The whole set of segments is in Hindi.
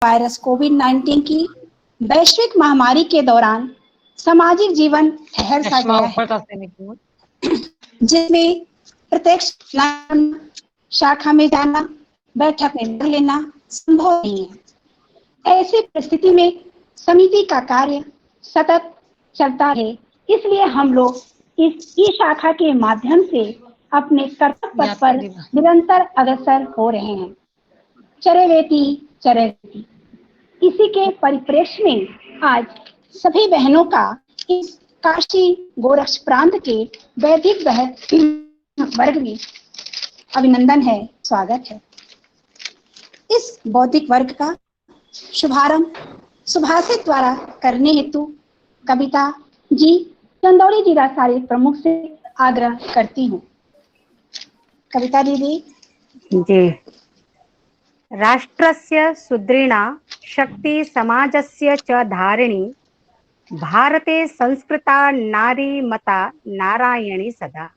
वायरस कोविड-19 की वैश्विक महामारी के दौरान सामाजिक जीवन ठहर सा गया है, जिसमें प्रत्यक्ष शाखा में जाना, बैठक में भाग लेना संभव नहीं है। ऐसी परिस्थिति में समिति का कार्य सतत चलता है, इसलिए हम लोग इस ई शाखा के माध्यम से अपने कर्तव्य पथ पर निरंतर अग्रसर हो रहे हैं। चरैवेति चरैवेति, इसी के परिप्रेक्ष्य में आज सभी बहनों का इस काशी गोरक्ष प्रांत के वैदिक वर्ग में अभिनंदन है, स्वागत है। इस बौद्धिक वर्ग का शुभारंभ सुभाषित द्वारा करने हेतु कविता जी चंदौली जिला सारे प्रमुख से आग्रह करती हूँ। कविता दीदी जी। राष्ट्रस्य सुदृढ़ा शक्ति समाजस्य च धारिणी भारते संस्कृता नारी मता नारायणी सदा।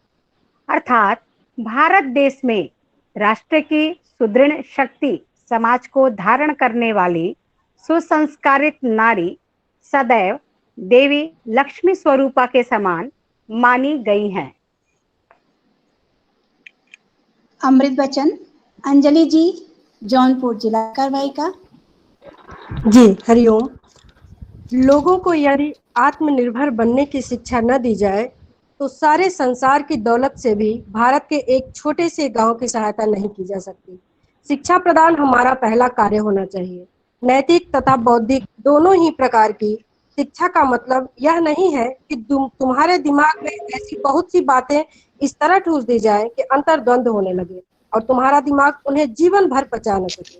अर्थात भारत देश में राष्ट्र की सुदृढ़ शक्ति समाज को धारण करने वाली सुसंस्कारित नारी सदैव देवी लक्ष्मी स्वरूपा के समान मानी गई हैं। अमृत बच्चन अंजलि जी जौनपुर जिला कार्रवाई का। जी हरिओम। लोगों को यदि आत्मनिर्भर बनने की शिक्षा न दी जाए तो सारे संसार की दौलत से भी भारत के एक छोटे से गांव की सहायता नहीं की जा सकती। शिक्षा प्रदान हमारा पहला कार्य होना चाहिए। नैतिक तथा बौद्धिक दोनों ही प्रकार की शिक्षा का मतलब यह नहीं है कि तुम्हारे दिमाग में ऐसी बहुत सी बातें इस तरह ठूस दी जाए कि अंतर्द्वंद होने लगे और तुम्हारा दिमाग उन्हें जीवन भर पचा न सके।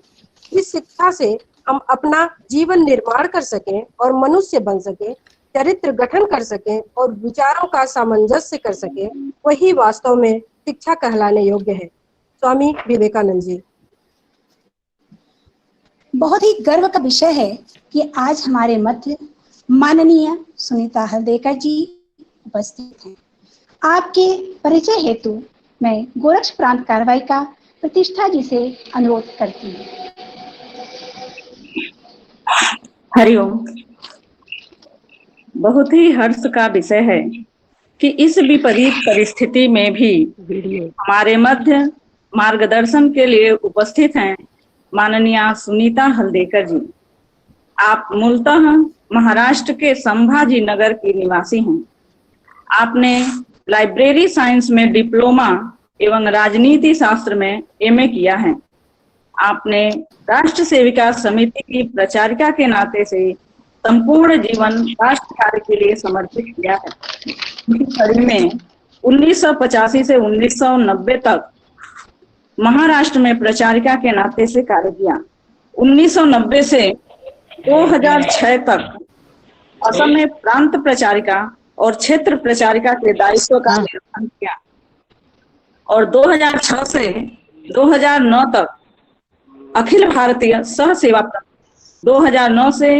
इस शिक्षा से हम अपना जीवन निर्माण कर सकें और मनुष्य बन सके, चरित्र गठन कर सकें और विचारों का सामंजस्य कर सकें, वही वास्तव में शिक्षा कहलाने योग्य है। स्वामी विवेकानंद जी। बहुत ही गर्व का विषय है कि आज हमारे मध्य माननीय सुनीता हल्देकर जी उपस्थित हैं। आपके परिचय हेतु मैं गोरक्ष प्रांत कार्रवाई का प्रतिष्ठा जी से अनुरोध करती हूँ। हरिओम। बहुत ही हर्ष का विषय है कि इस विपरीत परिस्थिति में भी हमारे मध्य मार्गदर्शन के लिए उपस्थित हैं माननीय सुनीता हल्देकर जी। आप मूलतः महाराष्ट्र के संभाजी नगर की निवासी हैं। आपने लाइब्रेरी साइंस में डिप्लोमा एवं राजनीति शास्त्र में एमए किया है। आपने राष्ट्र सेविका समिति की प्रचारिका के नाते से संपूर्ण जीवन राष्ट्र कार्य के लिए समर्पित किया है। इस कड़ी में 1985 से 1990 तक महाराष्ट्र में प्रचारिका के नाते से कार्य किया। 1990 से 2006 तक असम में प्रांत प्रचारिका और क्षेत्र प्रचारिका के दायित्व का निर्वहन किया और 2006 से 2009 तक अखिल भारतीय सह सेवा प्रमुख, 2009 से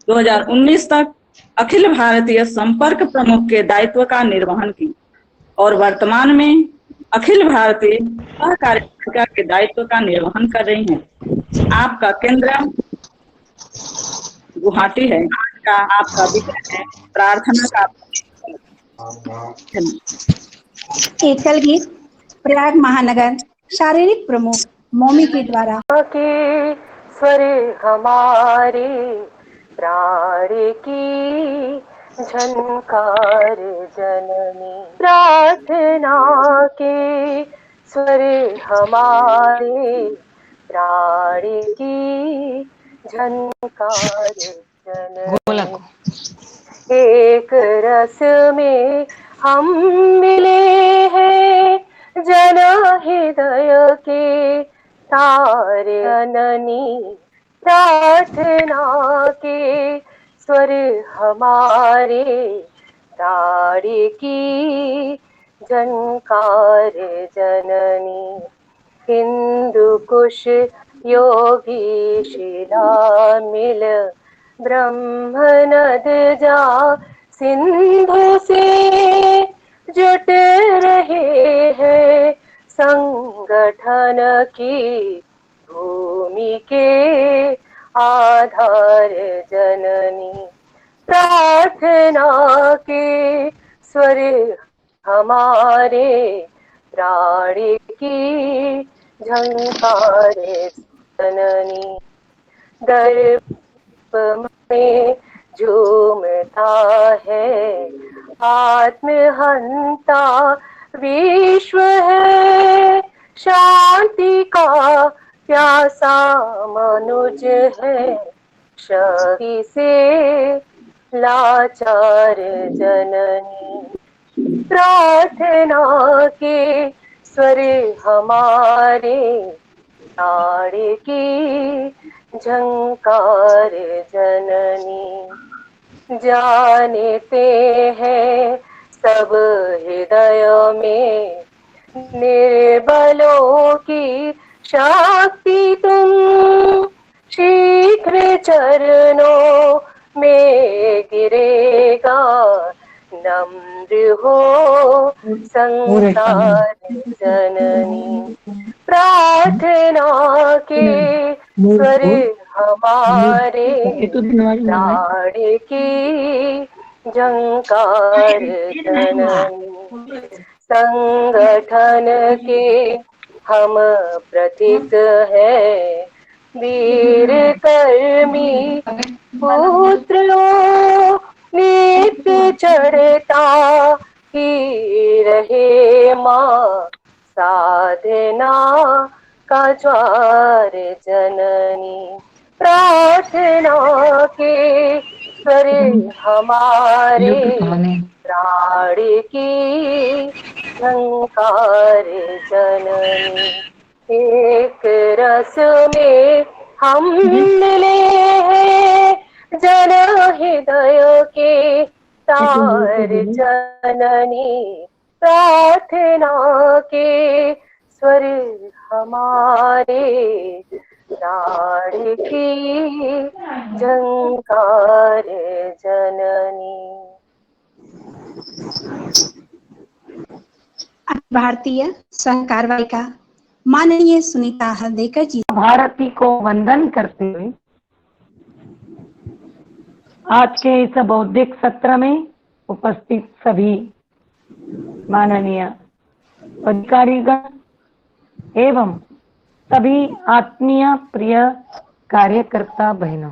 2019 तक अखिल भारतीय संपर्क प्रमुख के दायित्व का निर्वहन की और वर्तमान में अखिल भारतीय सह कार्यपालिका के दायित्व का निर्वहन कर रही हैं। आपका केंद्र गुवाहाटी है। आज का आपका विषय है प्रार्थना का। एकल गीत प्रयाग महानगर शारीरिक प्रमुख मोमी के द्वारा। के स्वर हमारे प्राण की झनकार जननी, प्रार्थना के स्वर हमारे प्राण की झनकार जननी। एक रस में हम मिले हैं जन हृदय के तारे जननी, प्रार्थना के स्वर हमारे प्राण की झनकार जननी। हिंदू कुश योगी शिला मिल ब्रह्म नद जा सिंधु से जुट रहे हैं संगठन की भूमि के आधार जननी। प्रार्थना के स्वर हमारे, प्राण की झंकार जननी। दर्प में झूमता है आत्महंता विश्व है, शांति का प्यासा मनुज है, शक्ति से लाचार जननी। प्रार्थना के स्वर हमारे, प्राण की झंकार जननी। जानते हैं सब हृदय में निर्बलों की शक्ति तुम, शीघ्र चरणों में गिरेगा नम्र हो संसार जननी। प्रार्थना के स्वर हमारे, प्राण की झंकार जननी। संगठन के हम प्रतीक है, वीर कर्मी पुत्रों, नित्य चढ़ता ही रहे माँ साधना का ज्वार जननी। प्रार्थना के स्वर हमारे, प्राण की झंकार जननी। एक रस में हम मिले हैं जन हृदय के तार जननी। प्रार्थना के स्वर हमारे, प्राण की झंकार जननी। भारतीय सह कार्यवाहिका माननीय सुनीता हल्देकर जी। भारती को वंदन करते हुए आज के इस बौद्धिक सत्र में उपस्थित सभी माननीय अधिकारीगण एवं सभी आत्मीय प्रिय कार्यकर्ता बहनों,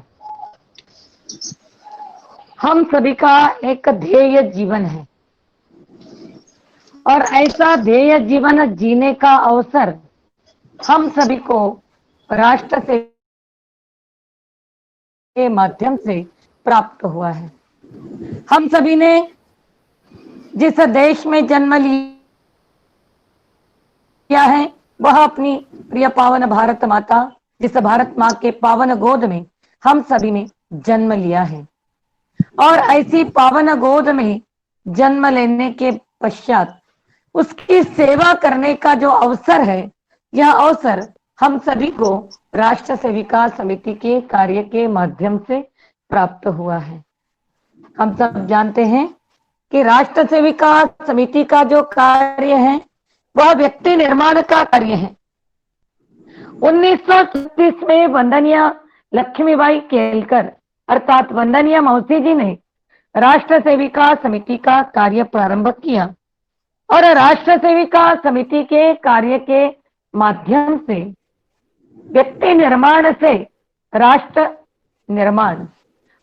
हम सभी का एक ध्येय जीवन है और ऐसा ध्येय जीवन जीने का अवसर हम सभी को राष्ट्र से के माध्यम से प्राप्त हुआ है। हम सभी ने जिस देश में जन्म लिया है वह अपनी प्रिय पावन भारत माता, जिस भारत माँ के पावन गोद में हम सभी ने जन्म लिया है और ऐसी पावन गोद में जन्म लेने के पश्चात उसकी सेवा करने का जो अवसर है, यह अवसर हम सभी को राष्ट्र सेविका समिति के कार्य के माध्यम से प्राप्त हुआ है। हम सब जानते हैं कि राष्ट्र सेविका समिति का जो कार्य है वह व्यक्ति निर्माण का कार्य है। 1936 में वंदनीय लक्ष्मीबाई केलकर अर्थात वंदनीय मौसी जी ने राष्ट्र सेविका समिति का कार्य प्रारंभ किया और राष्ट्र सेविका समिति के कार्य के माध्यम से व्यक्ति निर्माण से राष्ट्र निर्माण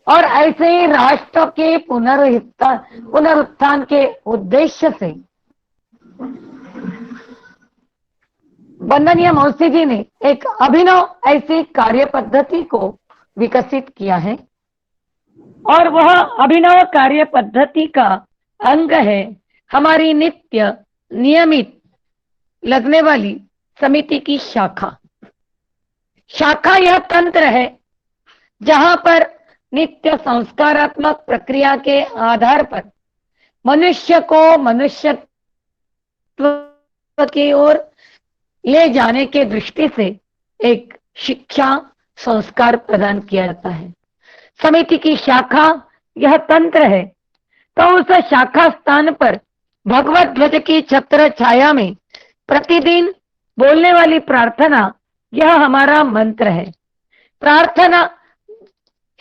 और ऐसे ही राष्ट्र के पुनरुत्थान के उद्देश्य से वंदनीय मौसी जी ने एक अभिनव ऐसी कार्य पद्धति को विकसित किया है और वह अभिनव कार्य पद्धति का अंग है हमारी नित्य नियमित लगने वाली समिति की शाखा। शाखा यह तंत्र है जहां पर नित्य संस्कारात्मक प्रक्रिया के आधार पर मनुष्य को मनुष्यत्व की ओर ले जाने के दृष्टि से एक शिक्षा संस्कार प्रदान किया जाता है। समिति की शाखा यह तंत्र है तो उस शाखा स्थान पर भगवत ध्वज की छत्र छाया में प्रतिदिन बोलने वाली प्रार्थना यह हमारा मंत्र है। प्रार्थना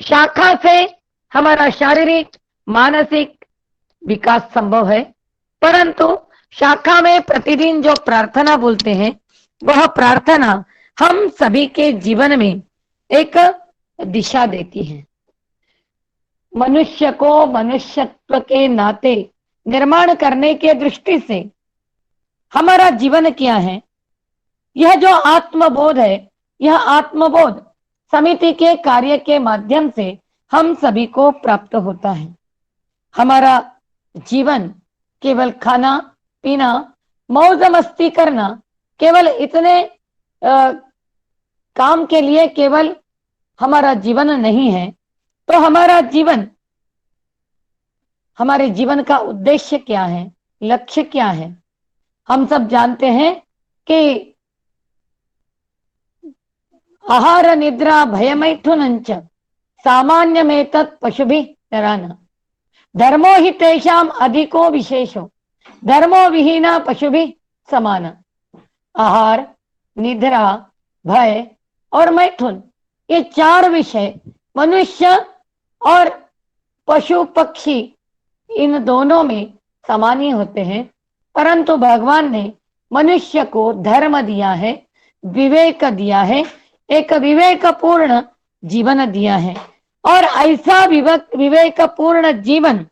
शाखा से हमारा शारीरिक मानसिक विकास संभव है, परंतु शाखा में प्रतिदिन जो प्रार्थना बोलते हैं वह प्रार्थना हम सभी के जीवन में एक दिशा देती है। मनुष्य को मनुष्यत्व के नाते निर्माण करने के दृष्टि से हमारा जीवन क्या है, यह जो आत्मबोध है, यह आत्मबोध समिति के कार्य के माध्यम से हम सभी को प्राप्त होता है। हमारा जीवन केवल खाना पीना मौज मस्ती करना, केवल इतने काम के लिए केवल हमारा जीवन नहीं है। तो हमारा जीवन, हमारे जीवन का उद्देश्य क्या है, लक्ष्य क्या है? हम सब जानते हैं कि आहार निद्रा भयमैथुनंच सामान्यमेतत् पशुभिः नराणाम् धर्मो हि तेषाम् अधिको विशेषो धर्मो विहीना पशुभिः समान। आहार, निद्रा, भय और मैथुन, ये चार विषय मनुष्य और पशु पक्षी इन दोनों में समान ही होते हैं, परंतु भगवान ने मनुष्य को धर्म दिया है, विवेक दिया है, एक विवेकपूर्ण जीवन दिया है। और ऐसा विवेकपूर्ण जीवन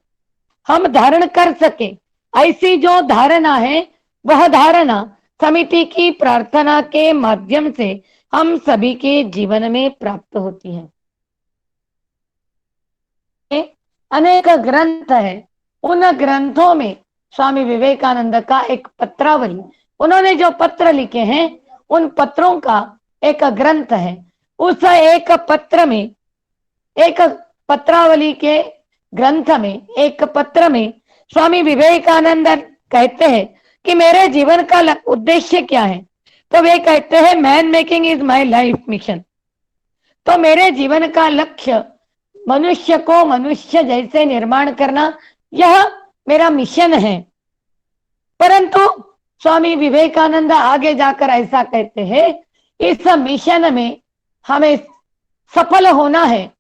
हम धारण कर सके, ऐसी जो धारणा है वह धारणा समिति की प्रार्थना के माध्यम से हम सभी के जीवन में प्राप्त होती है। अनेक ग्रंथ है, उन ग्रंथों में स्वामी विवेकानंद का एक पत्रावली, उन्होंने जो पत्र लिखे हैं उन पत्रों का एक ग्रंथ है। उस एक पत्र में, एक पत्रावली के ग्रंथ में, एक पत्र में स्वामी विवेकानंद कहते हैं कि मेरे जीवन का उद्देश्य क्या है। तो वे कहते हैं man making is my life mission. तो मेरे जीवन का लक्ष्य मनुष्य को मनुष्य जैसे निर्माण करना, यह मेरा मिशन है। परंतु स्वामी विवेकानंद आगे जाकर ऐसा कहते हैं, इस मिशन में हमें सफल होना है,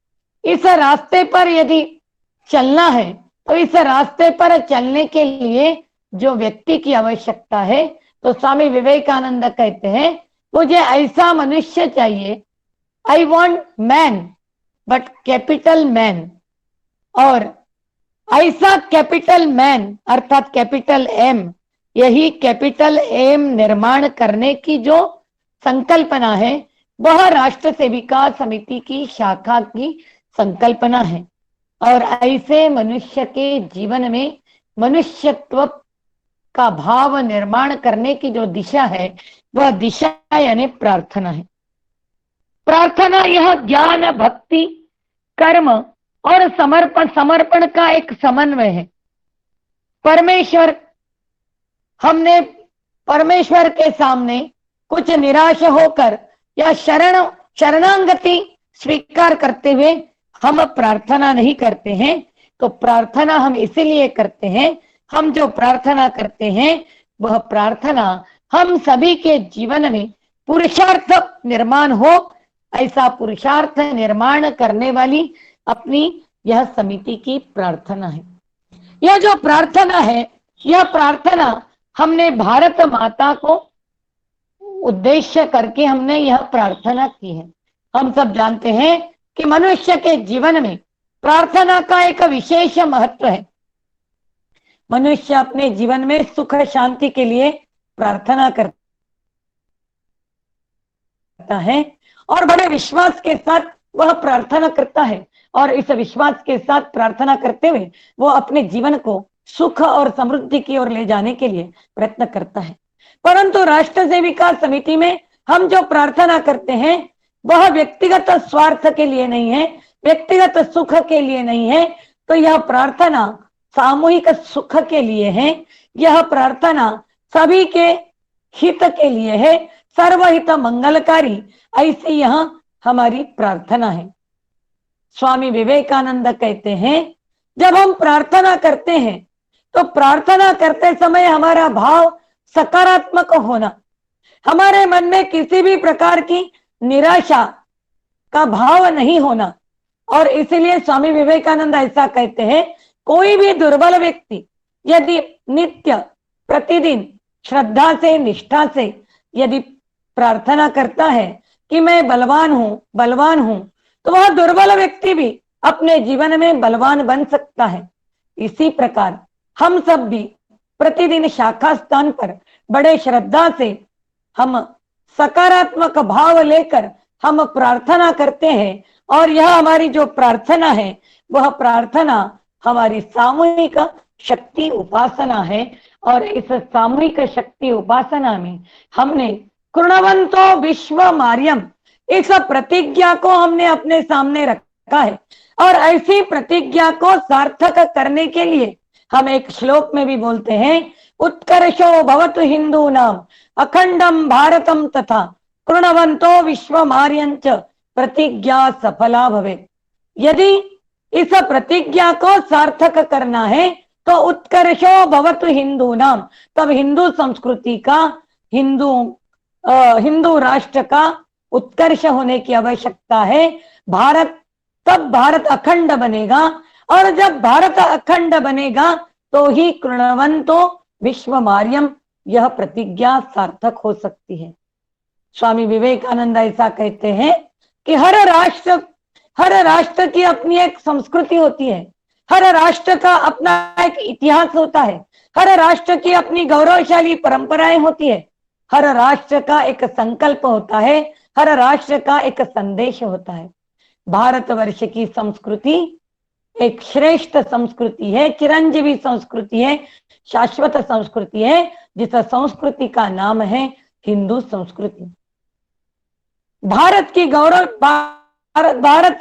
इस रास्ते पर यदि चलना है, तो इस रास्ते पर चलने के लिए जो व्यक्ति की आवश्यकता है, तो स्वामी विवेकानंद कहते हैं मुझे ऐसा मनुष्य चाहिए, I want man but capital man. और ऐसा कैपिटल मैन अर्थात कैपिटल एम, यही कैपिटल एम निर्माण करने की जो संकल्पना है वह राष्ट्र सेविका समिति की शाखा की संकल्पना है। और ऐसे मनुष्य के जीवन में मनुष्यत्व का भाव निर्माण करने की जो दिशा है वह दिशा यानी प्रार्थना है। प्रार्थना यह ज्ञान भक्ति कर्म और समर्पण का एक समन्वय है। परमेश्वर, हमने परमेश्वर के सामने कुछ निराश होकर या शरणागति स्वीकार करते हुए हम प्रार्थना नहीं करते हैं। तो प्रार्थना हम इसीलिए करते हैं, हम जो प्रार्थना करते हैं वह प्रार्थना हम सभी के जीवन में पुरुषार्थ निर्माण हो, ऐसा पुरुषार्थ निर्माण करने वाली अपनी यह समिति की प्रार्थना है। यह जो प्रार्थना है, यह प्रार्थना हमने भारत माता को उद्देश्य करके हमने यह प्रार्थना की है। हम सब जानते हैं कि मनुष्य के जीवन में प्रार्थना का एक विशेष महत्व है। मनुष्य अपने जीवन में सुख शांति के लिए प्रार्थना करता है और बड़े विश्वास के साथ वह प्रार्थना करता है, और इस विश्वास के साथ प्रार्थना करते हुए वो अपने जीवन को सुख और समृद्धि की ओर ले जाने के लिए प्रयत्न करता है। परंतु राष्ट्र सेविका समिति में हम जो प्रार्थना करते हैं वह व्यक्तिगत स्वार्थ के लिए नहीं है, व्यक्तिगत सुख के लिए नहीं है। तो यह प्रार्थना सामूहिक सुख के लिए है, यह प्रार्थना सभी के हित के लिए है, सर्वहित मंगलकारी, ऐसी यह हमारी प्रार्थना है। स्वामी विवेकानंद कहते हैं जब हम प्रार्थना करते हैं तो प्रार्थना करते समय हमारा भाव सकारात्मक होना, हमारे मन में किसी भी प्रकार की निराशा का भाव नहीं होना, और इसलिए स्वामी विवेकानंद ऐसा कहते हैं, कोई भी दुर्बल व्यक्ति यदि नित्य प्रतिदिन श्रद्धा से निष्ठा से यदि प्रार्थना करता है कि मैं बलवान हूं, तो वह दुर्बल व्यक्ति भी अपने जीवन में बलवान बन सकता है। इसी प्रकार हम सब भी प्रतिदिन शाखा स्थान पर बड़े श्रद्धा से हम सकारात्मक भाव लेकर हम प्रार्थना करते हैं, और यह हमारी जो प्रार्थना है वह प्रार्थना हमारी सामूहिक शक्ति उपासना है। और इस सामूहिक शक्ति उपासना में हमने कृणवंतो विश्व मार्यम, इस प्रतिज्ञा को हमने अपने सामने रखा है। और ऐसी प्रतिज्ञा को सार्थक करने के लिए हम एक श्लोक में भी बोलते हैं, उत्कर्षो भवतु हिंदूनाम अखंडम भारतम तथा कृणवंतो विश्व मार्यंच प्रतिज्ञा सफला भवे। यदि इस प्रतिज्ञा को सार्थक करना है तो उत्कर्षो भवतु हिंदूनाम, तब हिंदू संस्कृति का, हिंदू राष्ट्र का उत्कर्ष होने की आवश्यकता है। तब भारत अखंड बनेगा, और जब भारत अखंड बनेगा तो ही कृणवंतो विश्व मार्यम, यह प्रतिज्ञा सार्थक हो सकती है। स्वामी विवेकानंद ऐसा कहते हैं कि हर राष्ट्र की अपनी एक संस्कृति होती है, हर राष्ट्र का अपना एक इतिहास होता है, हर राष्ट्र की अपनी गौरवशाली परंपराएं होती है, हर राष्ट्र का एक संकल्प होता है, हर राष्ट्र का एक संदेश होता है। भारतवर्ष की संस्कृति एक श्रेष्ठ संस्कृति है, चिरंजीवी संस्कृति है, शाश्वत संस्कृति है, जिस संस्कृति का नाम है हिंदू संस्कृति। भारत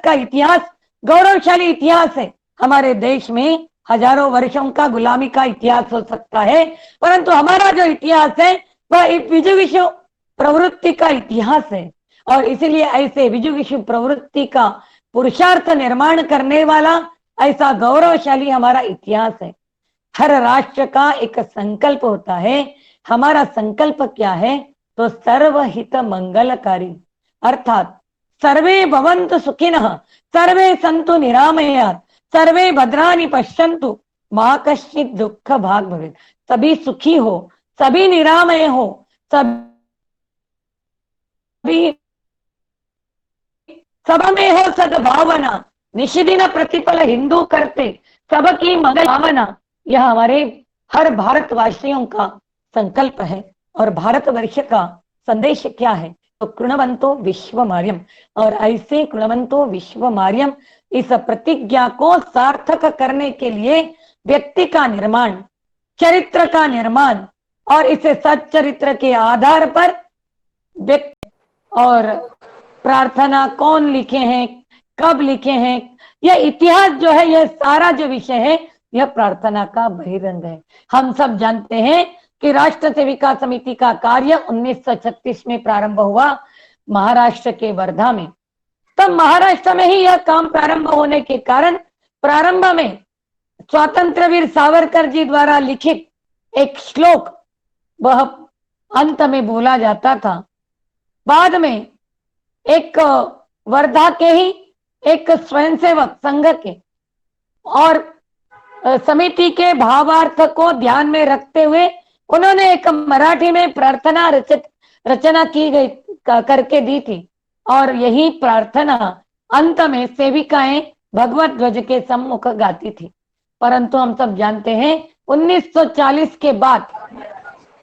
का इतिहास गौरवशाली इतिहास है। हमारे देश में हजारों वर्षों का गुलामी का इतिहास हो सकता है, परंतु हमारा जो इतिहास है वह एक विजुगिषु प्रवृत्ति का इतिहास है। और इसलिए ऐसे विजुगिषु प्रवृत्ति का पुरुषार्थ निर्माण करने वाला ऐसा गौरवशाली हमारा इतिहास है। हर राष्ट्र का एक संकल्प होता है। हमारा संकल्प क्या है? तो सर्वहित मंगलकारी, अर्थात सर्वे भवन्तु सुखिनः, सर्वे सन्तु निरामयात्, सर्वे भद्राणि पश्यन्तु मा कश्चित् दुःख भाग् भवेत्। सभी सुखी हो, सभी निरामय हो, सब में हो सद्भावना, निशिदिन प्रतिपल हिंदू करते सबकी मंगल भावना। यह हमारे हर भारतवासियों का संकल्प है। और भारतवर्ष का संदेश क्या है? तो कृणवंतो विश्व मार्यम। और ऐसे कृणवंतो विश्व मार्यम, इस प्रतिज्ञा को सार्थक करने के लिए व्यक्ति का निर्माण, चरित्र का निर्माण, और इसे सच्चरित्र के आधार पर व्यक्ति और प्रार्थना कौन लिखे हैं, कब लिखे हैं, यह इतिहास जो है, यह सारा जो विषय है, यह प्रार्थना का बहिरंग है। हम सब जानते हैं कि राष्ट्र सेविका समिति का कार्य 1936 में प्रारंभ हुआ महाराष्ट्र के वर्धा में। तब महाराष्ट्र में ही यह काम प्रारंभ होने के कारण प्रारंभ में स्वातंत्र वीर सावरकर जी द्वारा लिखित एक श्लोक वह अंत में बोला जाता था। बाद में एक वर्धा के ही एक स्वयंसेवक संघ के और समिति के भावार्थ को ध्यान में रखते हुए उन्होंने एक मराठी में प्रार्थना रचना की गई करके दी थी। और यही प्रार्थना अंत में सेविकाएं भगवत ध्वज के सम्मुख गाती थी। परंतु हम सब जानते हैं 1940 के बाद,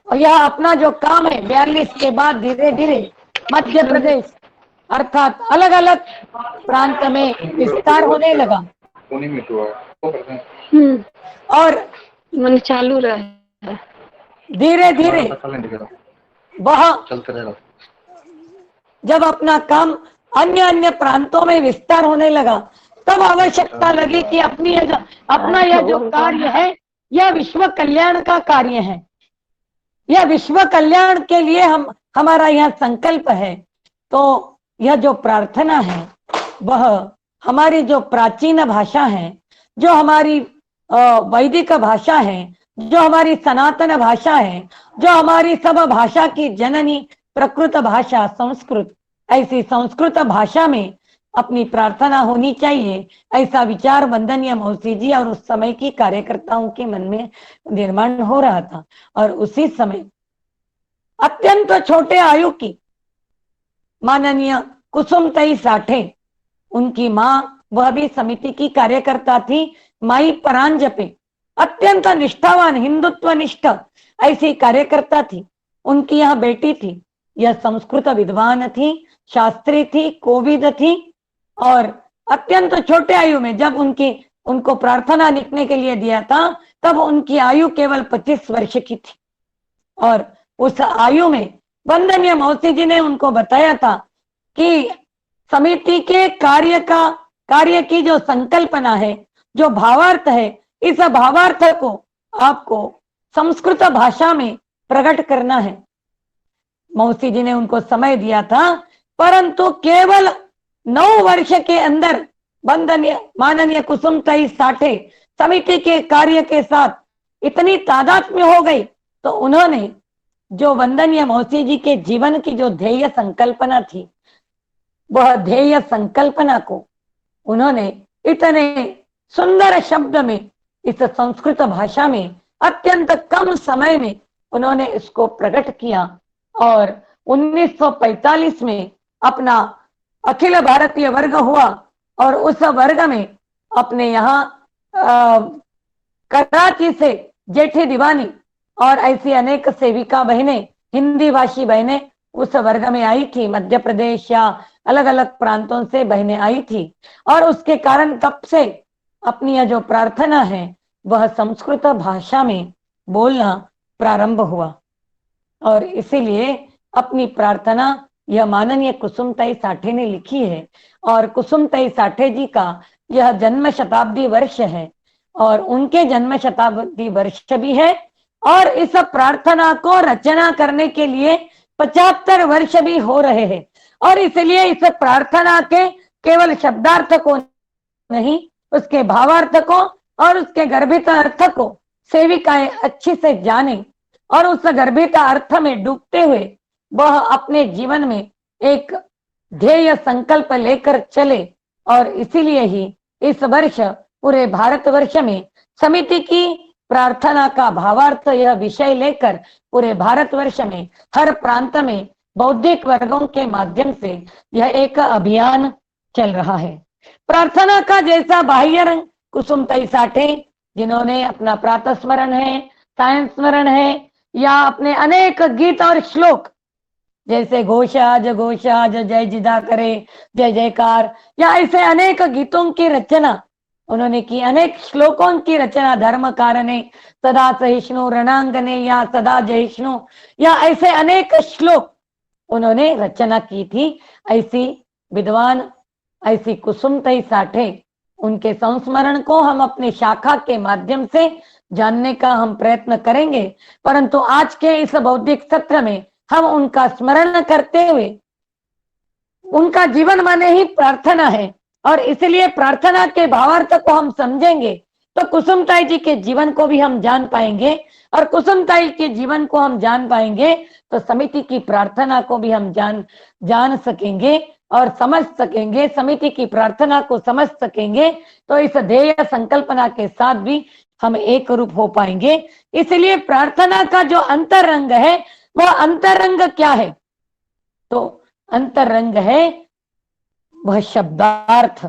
और यह अपना जो काम है 42 के बाद धीरे धीरे मध्य प्रदेश अर्थात अलग अलग प्रांत में विस्तार होने लगा। और मन चालू रहा, धीरे धीरे वह जब अपना काम अन्य अन्य प्रांतों में विस्तार होने लगा, तब आवश्यकता लगी कि अपना यह जो कार्य है, यह विश्व कल्याण का कार्य है। यह विश्व कल्याण के लिए हमारा यह संकल्प है। तो यह जो प्रार्थना है वह हमारी जो प्राचीन भाषा है, जो हमारी वैदिक भाषा है, जो हमारी सनातन भाषा है, जो हमारी सब भाषा की जननी प्रकृत भाषा संस्कृत, ऐसी संस्कृत भाषा में अपनी प्रार्थना होनी चाहिए, ऐसा विचार वंदनीय मौसी जी और उस समय की कार्यकर्ताओं के मन में निर्माण हो रहा था। और उसी समय अत्यंत छोटे आयु की माननीय कुसुमताई साठे, उनकी माँ, वह भी समिति की कार्यकर्ता थी, माई परांजपे, अत्यंत निष्ठावान, हिंदुत्व निष्ठ ऐसी कार्यकर्ता थी। उनकी यह बेटी थी, यह संस्कृत विद्वान थी, शास्त्री थी, कोविद थी, और अत्यंत छोटे आयु में जब उनको प्रार्थना लिखने के लिए दिया था, तब उनकी आयु केवल 25 वर्ष की थी। और उस आयु में वंदनीय मौसी जी ने उनको बताया था कि समिति के कार्य की जो संकल्पना है, जो भावार्थ है, इस भावार्थ को आपको संस्कृत भाषा में प्रकट करना है। मौसी जी ने उनको समय दिया था, परंतु केवल 9 वर्ष के अंदर वंदनीय माननीय कुसुमताई साठे समिति के कार्य के साथ इतनी तादात्म्य हो गई, तो उन्होंने जो वंदनीय मौसी जी के जीवन की जो ध्येय संकल्पना थी, वह ध्येय संकल्पना को उन्होंने इतने सुंदर शब्द में, इस संस्कृत भाषा में अत्यंत कम समय में उन्होंने इसको प्रकट किया। और 1945 में अपना अखिल भारतीय वर्ग हुआ, और उस वर्ग में अपने यहाँ कराची से जेठी दीवानी और ऐसी अनेक सेविका बहनें, हिंदी भाषी बहनें उस वर्ग में आई थी। मध्य प्रदेश या अलग अलग प्रांतों से बहनें आई थी, और उसके कारण तब से अपनी यह जो प्रार्थना है वह संस्कृत भाषा में बोलना प्रारंभ हुआ। और इसीलिए अपनी प्रार्थना यह माननीय कुसुमताई साठे ने लिखी है, और कुसुमताई साठे जी का यह जन्म शताब्दी वर्ष है, और उनके जन्म शताब्दी वर्ष भी है, और इस प्रार्थना को रचना करने के लिए 75 वर्ष भी हो रहे हैं। और इसलिए इस प्रार्थना के केवल शब्दार्थ को नहीं, उसके भावार्थ को और उसके गर्भित अर्थ को सेविकाएं अच्छी से जाने, और उस गर्भित अर्थ में डूबते हुए वह अपने जीवन में एक ध्येय संकल्प लेकर चले। और इसीलिए ही इस वर्ष पूरे भारतवर्ष में समिति की प्रार्थना का भावार्थ यह विषय लेकर पूरे भारतवर्ष में हर प्रांत में बौद्धिक वर्गों के माध्यम से यह एक अभियान चल रहा है। प्रार्थना का जैसा बाह्य रंग कुसुमताई साठे, जिन्होंने अपना प्रातः स्मरण है, सायं स्मरण है, या अपने अनेक गीत और श्लोक जैसे घोषाज घोषाज जय जिदा करे, जय जयकार, या ऐसे अनेक गीतों की रचना उन्होंने की, अनेक श्लोकों की रचना, धर्म कारणे सदा सहिष्णु रणांगने या सदा जहिष्णु, या ऐसे अनेक श्लोक उन्होंने रचना की थी। ऐसी विद्वान, ऐसी कुसुमताई साठे, उनके संस्मरण को हम अपने शाखा के माध्यम से जानने का हम प्रयत्न करेंगे। परंतु आज के इस बौद्धिक सत्र में हम उनका स्मरण करते हुए, उनका जीवन माने ही प्रार्थना है, और इसलिए प्रार्थना के भावार्थ को हम समझेंगे तो कुसुमताई जी के जीवन को भी हम जान पाएंगे, और कुसुमताई के जीवन को हम जान पाएंगे तो समिति की प्रार्थना को भी हम जान सकेंगे और समझ सकेंगे। समिति की प्रार्थना को समझ सकेंगे तो इस ध्येय संकल्पना के साथ भी हम एक रूप हो पाएंगे। इसलिए प्रार्थना का जो अंतरंग है, वह अंतरंग क्या है? तो अंतरंग है वह शब्दार्थ,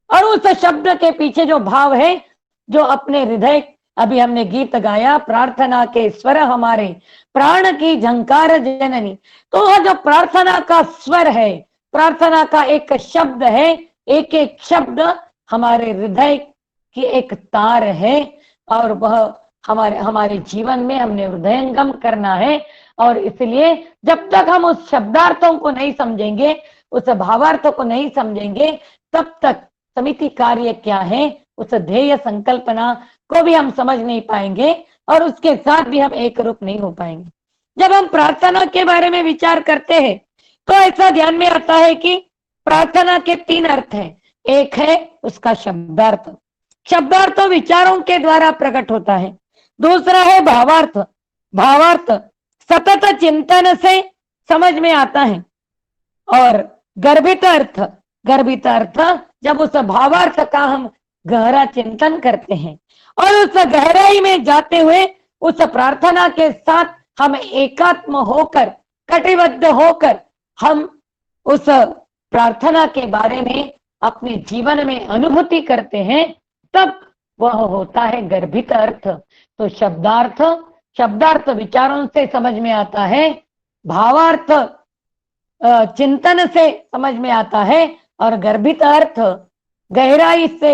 और उस शब्द के पीछे जो भाव है, जो अपने हृदय, अभी हमने गीत गाया, प्रार्थना के स्वर हमारे प्राण की झंकार जननी, तो वह जो प्रार्थना का स्वर है, प्रार्थना का एक शब्द है, एक एक शब्द हमारे हृदय की एक तार है, और वह हमारे जीवन में हमने हृदयंगम करना है। और इसलिए जब तक हम उस शब्दार्थों को नहीं समझेंगे, उस भावार्थ को नहीं समझेंगे, तब तक समिति कार्य क्या है, उस ध्येय संकल्पना को भी हम समझ नहीं पाएंगे, और उसके साथ भी हम एक रूप नहीं हो पाएंगे। जब हम प्रार्थना के बारे में विचार करते हैं तो ऐसा ध्यान में आता है कि प्रार्थना के 3 अर्थ हैं। एक है उसका शब्दार्थ, शब्दार्थ विचारों के द्वारा प्रकट होता है। दूसरा है भावार्थ, भावार्थ सतत चिंतन से समझ में आता है। और गर्भित अर्थ, गर्भित अर्थ जब उस भावार्थ का हम गहरा चिंतन करते हैं और उस गहराई में जाते हुए उस प्रार्थना के साथ हम एकात्म होकर कटिबद्ध होकर हम उस प्रार्थना के बारे में अपने जीवन में अनुभूति करते हैं, तब वह होता है गर्भित अर्थ। तो शब्दार्थ विचारों से समझ में आता है, भावार्थ चिंतन से समझ में आता है, और गर्भित अर्थ गहराई से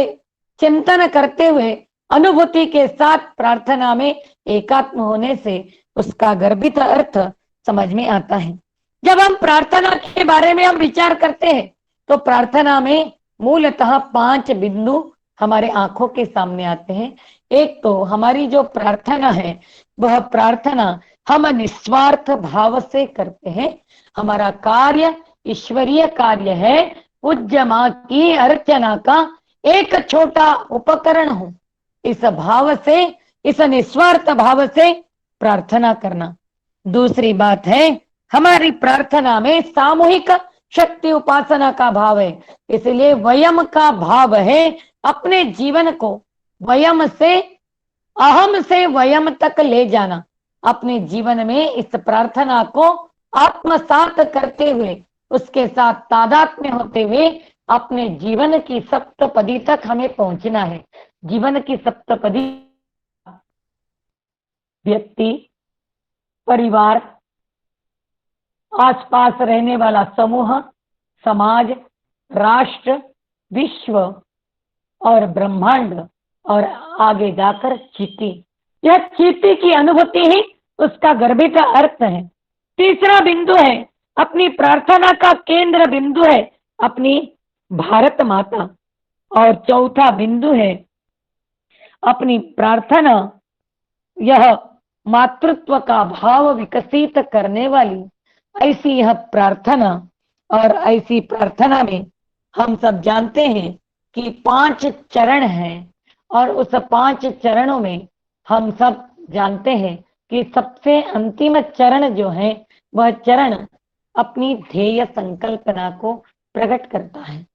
चिंतन करते हुए अनुभूति के साथ प्रार्थना में एकात्म होने से उसका गर्भित अर्थ समझ में आता है। जब हम प्रार्थना के बारे में हम विचार करते हैं तो प्रार्थना में मूलतः 5 बिंदु हमारे आंखों के सामने आते हैं। एक तो हमारी जो प्रार्थना है वह प्रार्थना हम निस्वार्थ भाव से करते हैं। हमारा कार्य ईश्वरीय कार्य है, पूज्य माँ की अर्चना का एक छोटा उपकरण हूं। इस भाव से, इस निस्वार्थ भाव से प्रार्थना करना। दूसरी बात है, हमारी प्रार्थना में सामूहिक शक्ति उपासना का भाव है, इसलिए वयम का भाव है। अपने जीवन को वयम से, अहम से वयम तक ले जाना, अपने जीवन में इस प्रार्थना को आत्मसात करते हुए, उसके साथ तादात्म्य होते हुए अपने जीवन की सप्तपदी तक हमें पहुंचना है। जीवन की सप्तपदी व्यक्ति, परिवार, आसपास रहने वाला समूह, समाज, राष्ट्र, विश्व और ब्रह्मांड, और आगे जाकर चीटी। यह चीटी की अनुभूति ही उसका गर्भित अर्थ है। तीसरा बिंदु है, अपनी प्रार्थना का केंद्र बिंदु है अपनी भारत माता, और चौथा बिंदु है अपनी प्रार्थना यह मातृत्व का भाव विकसित करने वाली ऐसी यह प्रार्थना। और ऐसी प्रार्थना में हम सब जानते हैं कि 5 चरण हैं, और उस 5 चरणों में हम सब जानते हैं कि सबसे अंतिम चरण जो है वह चरण अपनी ध्येय संकल्पना को प्रकट करता है।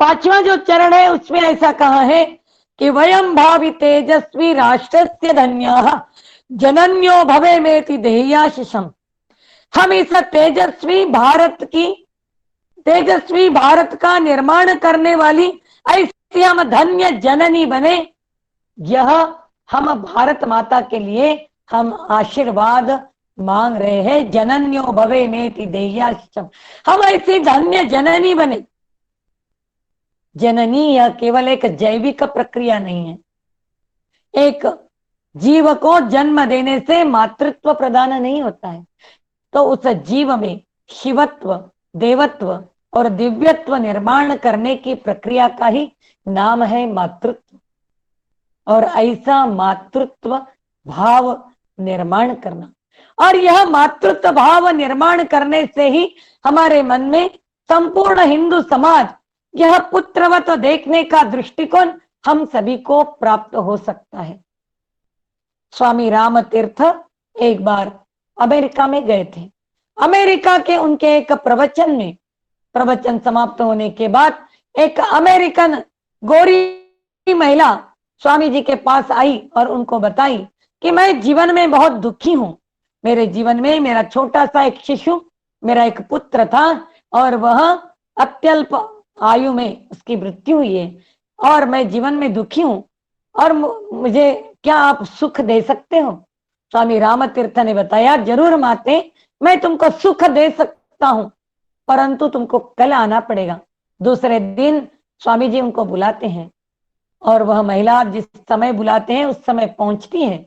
5वां जो चरण है उसमें ऐसा कहा है कि वयम भावी तेजस्वी राष्ट्रस्य धन्याः जनन्यो भवेमेति ध्येयाशिषम्। हम इस तेजस्वी भारत का निर्माण करने वाली ऐसी हम धन्य जननी बने, यह हम भारत माता के लिए हम आशीर्वाद मांग रहे हैं। जनन्यो भवेमेति ध्येयाशिषम्, हम ऐसी धन्य जननी बने। जननी यह केवल एक जैविक प्रक्रिया नहीं है। एक जीव को जन्म देने से मातृत्व प्रदान नहीं होता है, तो उस जीव में शिवत्व, देवत्व और दिव्यत्व निर्माण करने की प्रक्रिया का ही नाम है मातृत्व। और ऐसा मातृत्व भाव निर्माण करना, और यह मातृत्व भाव निर्माण करने से ही हमारे मन में संपूर्ण हिंदू समाज यह पुत्रवत देखने का दृष्टिकोण हम सभी को प्राप्त हो सकता है। स्वामी राम तीर्थ एक बार अमेरिका में गए थे। अमेरिका के उनके एक प्रवचन में, प्रवचन समाप्त होने के बाद एक अमेरिकन गोरी महिला स्वामी जी के पास आई और उनको बताई कि मैं जीवन में बहुत दुखी हूं। मेरे जीवन में मेरा छोटा सा एक शिशु, मेरा एक पुत्र था, और वह अत्यल्प आयु में उसकी मृत्यु हुई है, और मैं जीवन में दुखी हूं, और मुझे क्या आप सुख दे सकते हो? स्वामी रामतीर्थ ने बताया, जरूर माते, मैं तुमको सुख दे सकता हूं, परंतु तुमको कल आना पड़ेगा। दूसरे दिन स्वामी जी उनको बुलाते हैं, और वह महिला जिस समय बुलाते हैं उस समय पहुंचती है।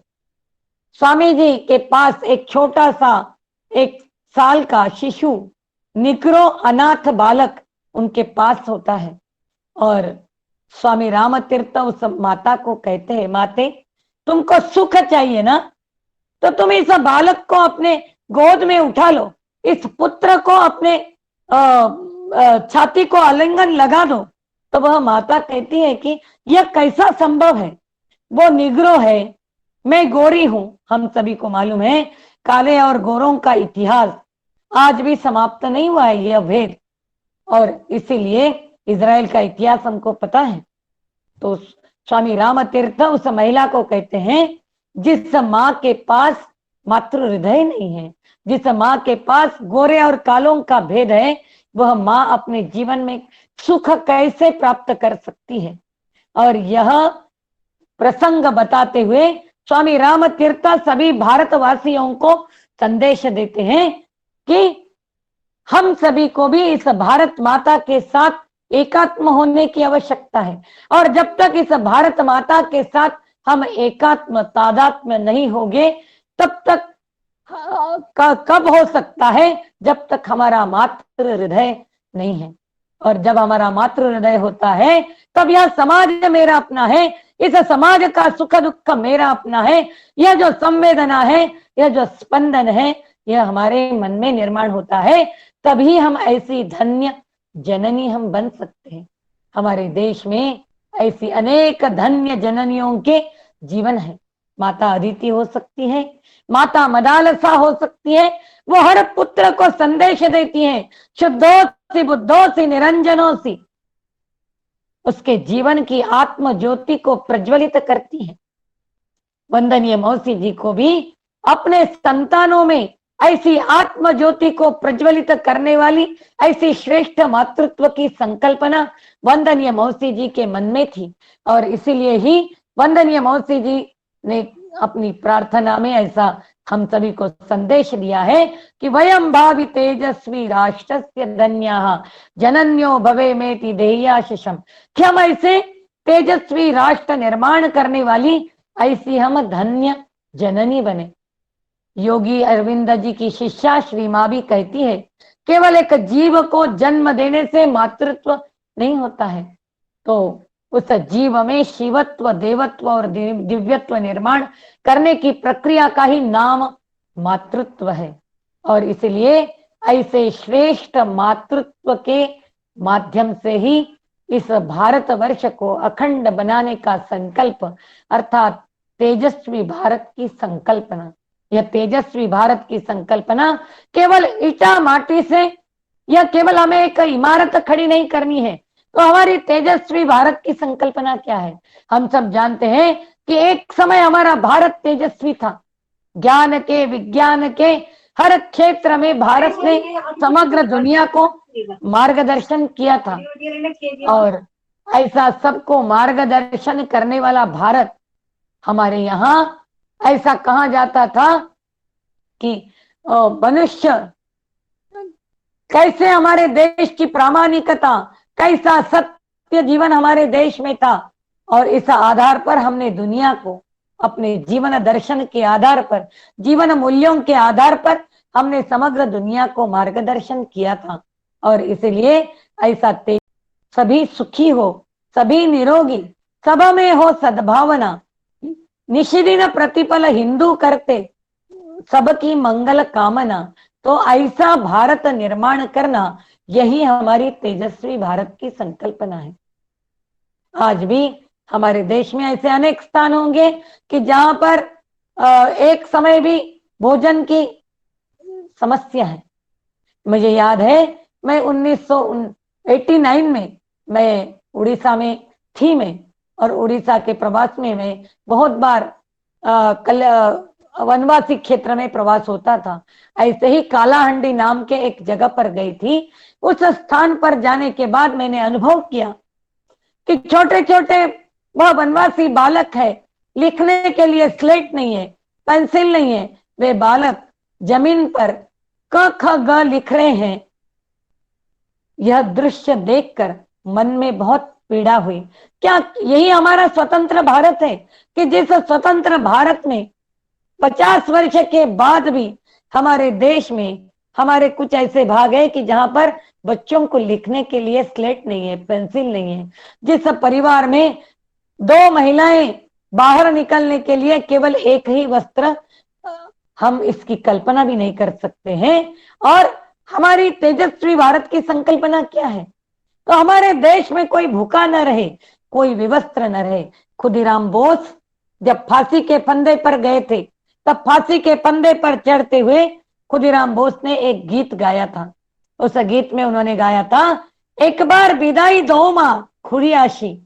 स्वामी जी के पास एक छोटा सा 1 साल का शिशु, निग्रो अनाथ बालक उनके पास होता है, और स्वामी रामतीर्थ उस माता को कहते हैं, माते तुमको सुख चाहिए ना, तो तुम इस बालक को अपने गोद में उठा लो, इस पुत्र को अपने छाती को आलिंगन लगा दो। तो वह माता कहती है कि यह कैसा संभव है? वो निग्रो है, मैं गोरी हूं। हम सभी को मालूम है काले और गोरों का इतिहास आज भी समाप्त नहीं हुआ है, यह भेद। और इसीलिए इजराइल का इतिहास हमको पता है। तो स्वामी राम तीर्थ उस महिला को कहते हैं जिस माँ के पास मातृ हृदय नहीं है, जिस माँ के पास गोरे और कालों का भेद है, वह माँ अपने जीवन में सुख कैसे प्राप्त कर सकती है। और यह प्रसंग बताते हुए स्वामी राम तीर्थ सभी भारतवासियों को संदेश देते हैं कि हम सभी को भी इस भारत माता के साथ एकात्म होने की आवश्यकता है। और जब तक इस भारत माता के साथ हम एकात्म तादात्म्य नहीं होंगे, तब तक कब हो सकता है, जब तक हमारा मातृ हृदय नहीं है। और जब हमारा मातृ हृदय होता है, तब यह समाज मेरा अपना है, इस समाज का सुख दुख मेरा अपना है। यह जो संवेदना है, यह जो स्पंदन है, यह हमारे मन में निर्माण होता है। तभी हम ऐसी धन्य जननी हम बन सकते हैं। हमारे देश में ऐसी अनेक धन्य जननियों के जीवन है। माता अदिति हो सकती है, माता मदालसा हो सकती है। वो हर पुत्र को संदेश देती है, शुद्धोसी बुद्धोसी निरंजनोसी। उसके जीवन की आत्म ज्योति को प्रज्वलित करती है। वंदनीय मौसी जी को भी अपने संतानों में ऐसी आत्म ज्योति को प्रज्वलित करने वाली ऐसी श्रेष्ठ मातृत्व की संकल्पना वंदनीय मौसी जी के मन में थी। और इसीलिए ही वंदनीय मौसी जी ने अपनी प्रार्थना में ऐसा हम सभी को संदेश दिया है कि वयम भावी तेजस्वी राष्ट्रस्य धन्याः जनन्यो भवे मेति देह्याशिषम्, कि हम ऐसे तेजस्वी राष्ट्र निर्माण करने वाली ऐसी हम धन्य जननी बने। योगी अरविंद जी की शिष्या श्री माँ भी कहती है, केवल एक जीव को जन्म देने से मातृत्व नहीं होता है, तो उस जीव में शिवत्व, देवत्व और दिव्यत्व निर्माण करने की प्रक्रिया का ही नाम मातृत्व है। और इसलिए ऐसे श्रेष्ठ मातृत्व के माध्यम से ही इस भारतवर्ष को अखंड बनाने का संकल्प, अर्थात तेजस्वी भारत की संकल्पना, यह तेजस्वी भारत की संकल्पना केवल ईटा माटी से या केवल हमें एक इमारत खड़ी नहीं करनी है। तो हमारी तेजस्वी भारत की संकल्पना क्या है? हम सब जानते हैं कि एक समय हमारा भारत तेजस्वी था। ज्ञान के, विज्ञान के हर क्षेत्र में भारत ने समग्र दुनिया को मार्गदर्शन किया था। और ऐसा सबको मार्गदर्शन करने वाला भारत हमारे यहाँ ऐसा कहा जाता था कि मनुष्य कैसे, हमारे देश की प्रामाणिकता, कैसा सत्य जीवन हमारे देश में था। और इस आधार पर हमने दुनिया को अपने जीवन दर्शन के आधार पर, जीवन मूल्यों के आधार पर हमने समग्र दुनिया को मार्गदर्शन किया था। और इसलिए ऐसा सभी सुखी हो, सभी निरोगी, सब में हो सद्भावना, निशिदिन प्रतिपल हिंदू करते सबकी मंगल कामना। तो ऐसा भारत निर्माण करना, यही हमारी तेजस्वी भारत की संकल्पना है। आज भी हमारे देश में ऐसे अनेक स्थान होंगे कि जहां पर एक समय भी भोजन की समस्या है। मुझे याद है, मैं 1989 में मैं उड़ीसा में थी मैं, और उड़ीसा के प्रवास में मैं बहुत बार वनवासी क्षेत्र में प्रवास होता था। ऐसे ही कालाहंडी नाम के एक जगह पर गई थी। उस स्थान पर जाने के बाद मैंने अनुभव किया कि छोटे छोटे वह वनवासी बालक है, लिखने के लिए स्लेट नहीं है, पेंसिल नहीं है, वे बालक जमीन पर क ख ग लिख रहे हैं। यह दृश्य देखकर मन में बहुत पीड़ा हुई। क्या यही हमारा स्वतंत्र भारत है कि जिस स्वतंत्र भारत में 50 वर्ष के बाद भी हमारे देश में हमारे कुछ ऐसे भाग है कि जहां पर बच्चों को लिखने के लिए स्लेट नहीं है, पेंसिल नहीं है। जिस परिवार में 2 महिलाएं बाहर निकलने के लिए केवल एक ही वस्त्र, हम इसकी कल्पना भी नहीं कर सकते हैं। और हमारी तेजस्वी भारत की संकल्पना क्या है? तो हमारे देश में कोई भूखा न रहे, कोई विवस्त्र न रहे। खुदीराम बोस जब फांसी के फंदे पर गए थे, तब फांसी के फंदे पर चढ़ते हुए खुदीराम बोस ने एक गीत गाया था। उस गीत में उन्होंने गाया था एक बार विदाई दो माँ खुरी आशी।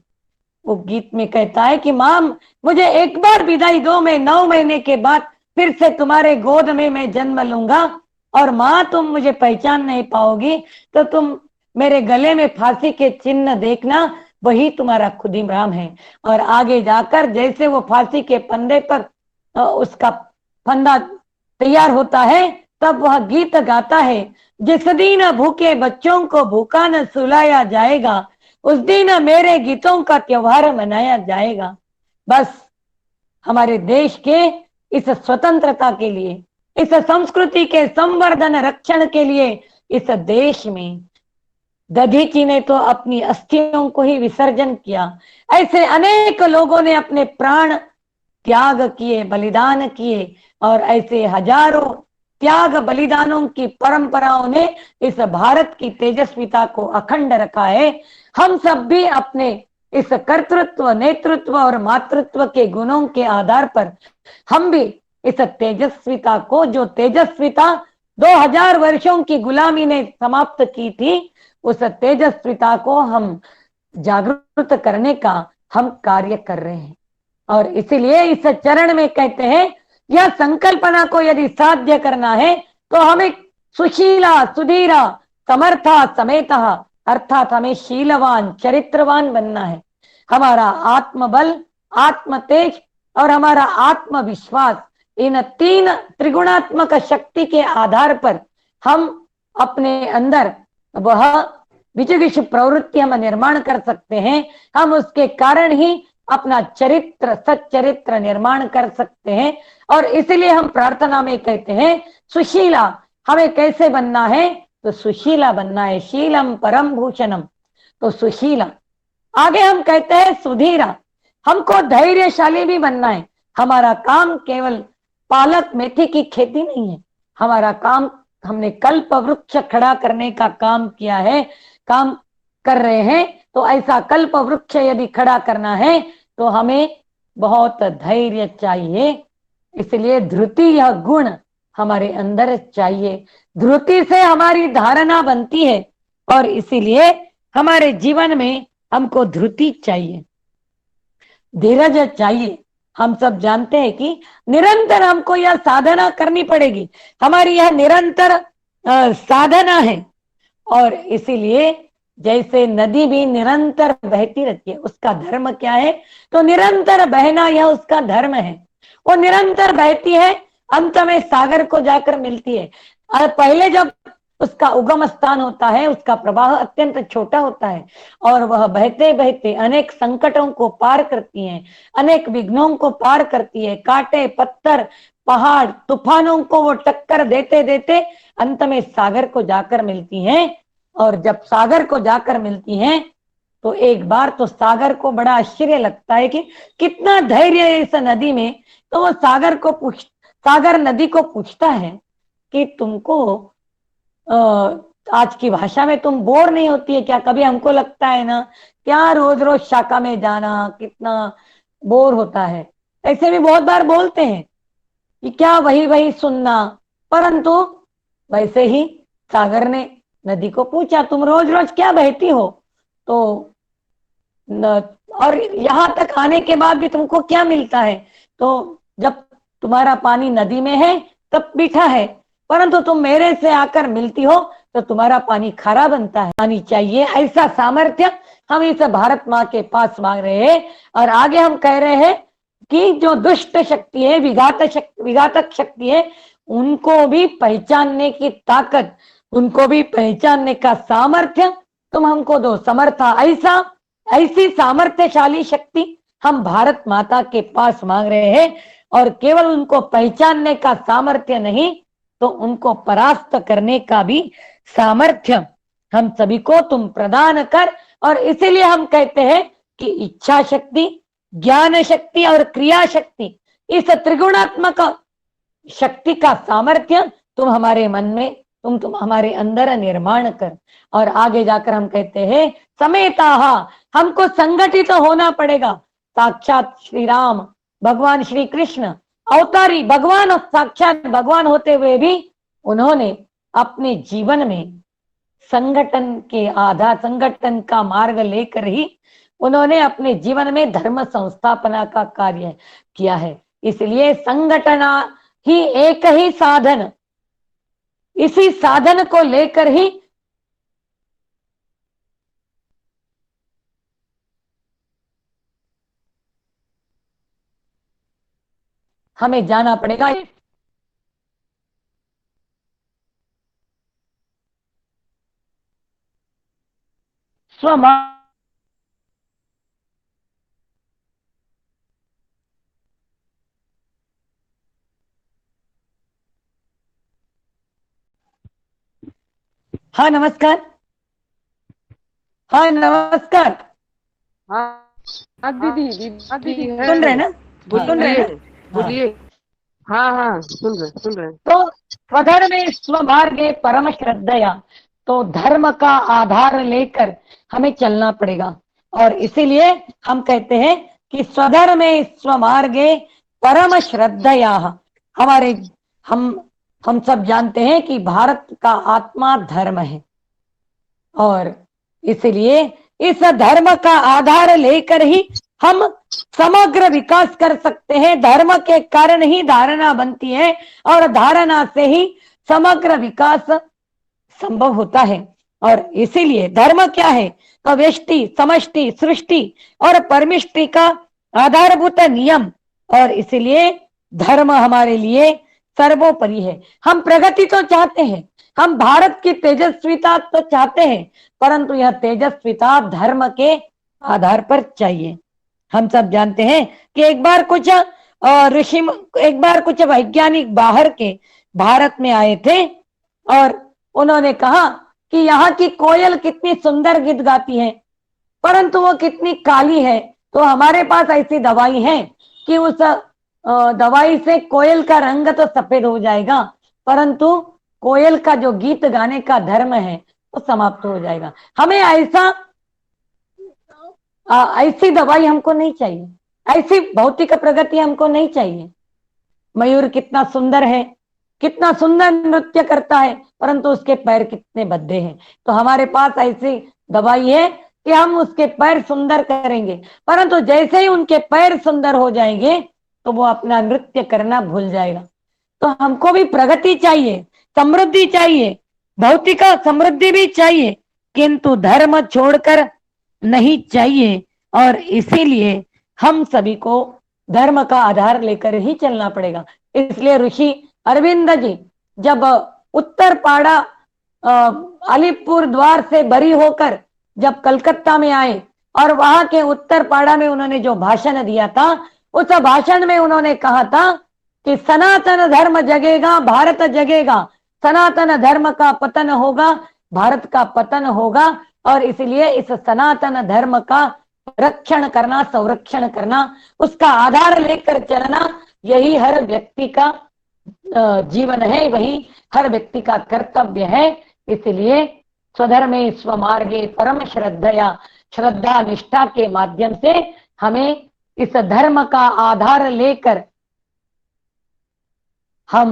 वो गीत में कहता है कि माँ मुझे एक बार विदाई दो, मैं 9 महीने के बाद फिर से तुम्हारे गोद में मैं जन्म लूंगा, और माँ तुम मुझे पहचान नहीं पाओगी तो तुम मेरे गले में फांसी के चिन्ह देखना, वही तुम्हारा खुदीम राम है। और आगे जाकर जैसे वो फांसी के फंदे पर उसका फंदा तैयार होता है, तब वह गीत गाता है, जिस दिन भूखे बच्चों को भूखा न सुलाया जाएगा, उस दिन मेरे गीतों का त्योहार मनाया जाएगा। बस हमारे देश के इस स्वतंत्रता के लिए, इस संस्कृति के संवर्धन रक्षण के लिए इस देश में दधीची ने तो अपनी अस्थियों को ही विसर्जन किया। ऐसे अनेक लोगों ने अपने प्राण त्याग किए, बलिदान किए, और ऐसे हजारों त्याग बलिदानों की परंपराओं ने इस भारत की तेजस्विता को अखंड रखा है। हम सब भी अपने इस कर्तृत्व, नेतृत्व और मातृत्व के गुणों के आधार पर हम भी इस तेजस्विता को, जो तेजस्विता 2000 वर्षों की गुलामी ने समाप्त की थी, उस तेजस्विता को हम जागृत करने का हम कार्य कर रहे हैं। और इसीलिए इस चरण में कहते हैं, यह संकल्पना को यदि साध्य करना है तो हमें सुशीला, सुधीरा, समर्था, समेता, अर्थात हमें शीलवान, चरित्रवान बनना है। हमारा आत्मबल, आत्म तेज और हमारा आत्मविश्वास, इन 3 त्रिगुणात्मक शक्ति के आधार पर हम अपने अंदर वह विजिगिष प्रवृत्ति हम निर्माण कर सकते हैं। हम उसके कारण ही अपना चरित्र, सच्चरित्र निर्माण कर सकते हैं। और इसलिए हम प्रार्थना में कहते हैं, सुशीला, हमें कैसे बनना है? तो सुशीला बनना है, शीलम परम भूषणम, तो सुशीला। आगे हम कहते हैं सुधीरा, हमको धैर्यशाली भी बनना है। हमारा काम केवल पालक मेथी की खेती नहीं है, हमारा काम, हमने कल्प वृक्ष खड़ा करने का काम किया है, काम कर रहे हैं। तो ऐसा कल्प वृक्ष यदि खड़ा करना है तो हमें बहुत धैर्य चाहिए। इसलिए धृति, यह गुण हमारे अंदर चाहिए। धृति से हमारी धारणा बनती है, और इसीलिए हमारे जीवन में हमको धृति चाहिए, धीरज चाहिए। हम सब जानते हैं कि निरंतर हमको यह साधना करनी पड़ेगी, हमारी यह निरंतर साधना है। और इसीलिए जैसे नदी भी निरंतर बहती रहती है, उसका धर्म क्या है? तो निरंतर बहना, यह उसका धर्म है। वो निरंतर बहती है, अंत में सागर को जाकर मिलती है। और पहले जब उसका उगम स्थान होता है, उसका प्रवाह अत्यंत छोटा होता है, और वह बहते बहते अनेक संकटों को पार करती है, अनेक विघ्नों को पार करती है। कांटे, पत्थर, पहाड़, तूफानों को वो टक्कर देते देते अंत में सागर को जाकर मिलती हैं। और जब सागर को जाकर मिलती हैं तो एक बार तो सागर को बड़ा आश्चर्य लगता है कि कितना धैर्य है इस नदी में। तो वो सागर नदी को पूछता है कि तुमको आज की भाषा में तुम बोर नहीं होती है क्या? कभी हमको लगता है ना, क्या रोज रोज शाखा में जाना कितना बोर होता है, ऐसे भी बहुत बार बोलते हैं कि क्या वही वही सुनना। परंतु वैसे ही सागर ने नदी को पूछा, तुम रोज रोज क्या बहती हो? तो और यहाँ तक आने के बाद भी तुमको क्या मिलता है? तो जब तुम्हारा पानी नदी में है तब मीठा है, परंतु तुम मेरे से आकर मिलती हो तो तुम्हारा पानी खारा बनता है। पानी चाहिए, ऐसा सामर्थ्य हम इस भारत माँ के पास मांग रहे हैं। और आगे हम कह रहे हैं कि जो दुष्ट शक्ति है, विघातक शक्ति है, उनको भी पहचानने की ताकत, उनको भी पहचानने का सामर्थ्य तुम हमको दो। समर्था, ऐसी सामर्थ्यशाली शक्ति हम भारत माता के पास मांग रहे हैं। और केवल उनको पहचानने का सामर्थ्य नहीं, तो उनको परास्त करने का भी सामर्थ्य हम सभी को तुम प्रदान कर। और इसीलिए हम कहते हैं कि इच्छा शक्ति, ज्ञान शक्ति और क्रिया शक्ति, इस त्रिगुणात्मक शक्ति का सामर्थ्य तुम हमारे मन में, तुम हमारे अंदर निर्माण कर। और आगे जाकर हम कहते हैं समेता, हमको संगठित होना पड़ेगा। साक्षात श्री राम, भगवान श्री कृष्ण अवतारी भगवान, साक्षात भगवान होते हुए भी उन्होंने अपने जीवन में संगठन के आधार, संगठन का मार्ग लेकर ही उन्होंने अपने जीवन में धर्म संस्थापना का कार्य किया है। इसलिए संगठना ही एक ही साधन, इसी साधन को लेकर ही हमें जाना पड़ेगा। स्वमा हाँ नमस्कार, हाँ नमस्कार। हाँ दीदी, दीदी सुन रहे ना? सुन रहे ना? बोलिए। हाँ सुन रहे। तो स्वधर्मे स्वमार्गे परम श्रद्धया, तो धर्म का आधार लेकर हमें चलना पड़ेगा। और इसीलिए हम कहते हैं कि स्वधर्मे स्वमार्गे परम श्रद्धया। हमारे हम सब जानते हैं कि भारत का आत्मा धर्म है, और इसलिए इस धर्म का आधार लेकर ही हम समग्र विकास कर सकते हैं। धर्म के कारण ही धारणा बनती है, और धारणा से ही समग्र विकास संभव होता है। और इसीलिए धर्म क्या है? तो व्यष्टि, समष्टि, सृष्टि और परमिष्टि का आधारभूत नियम, और इसलिए धर्म हमारे लिए सर्वोपरि है। हम प्रगति तो चाहते हैं, हम भारत की तेजस्विता तो चाहते हैं, परंतु यह तेजस्विता धर्म के आधार पर चाहिए। हम सब जानते हैं कि एक बार कुछ वैज्ञानिक बाहर के भारत में आए थे, और उन्होंने कहा कि यहाँ की कोयल कितनी सुंदर गीत गाती है, परंतु वो कितनी काली है। तो हमारे पास ऐसी दवाई है कि उस दवाई से कोयल का रंग तो सफेद हो जाएगा, परंतु कोयल का जो गीत गाने का धर्म है वो समाप्त हो जाएगा। हमें ऐसी दवाई हमको नहीं चाहिए, ऐसी भौतिक प्रगति हमको नहीं चाहिए। मयूर कितना सुंदर है, कितना सुंदर नृत्य करता है, परंतु उसके पैर कितने भद्दे हैं। तो हमारे पास ऐसी दवाई है कि हम उसके पैर सुंदर करेंगे, परंतु जैसे ही उनके पैर सुंदर हो जाएंगे तो वो अपना नृत्य करना भूल जाएगा। तो हमको भी प्रगति चाहिए, समृद्धि चाहिए, भौतिक समृद्धि भी चाहिए, किंतु धर्म छोड़कर नहीं चाहिए। और इसीलिए हम सभी को धर्म का आधार लेकर ही चलना पड़ेगा। इसलिए ऋषि अरविंद जी जब उत्तरपाड़ा अलीपुर द्वार से बरी होकर जब कलकत्ता में आए, और वहां के उत्तरपाड़ा में उन्होंने जो भाषण दिया था, उस भाषण में उन्होंने कहा था कि सनातन धर्म जगेगा, भारत जगेगा, सनातन धर्म का पतन होगा, भारत का पतन होगा। और इसलिए इस सनातन धर्म का रक्षण करना, संरक्षण करना, उसका आधार लेकर चलना, यही हर व्यक्ति का जीवन है, वही हर व्यक्ति का कर्तव्य है। इसलिए स्वधर्मे स्वमार्गे परम श्रद्धया, श्रद्धा निष्ठा के माध्यम से हमें इस धर्म का आधार लेकर हम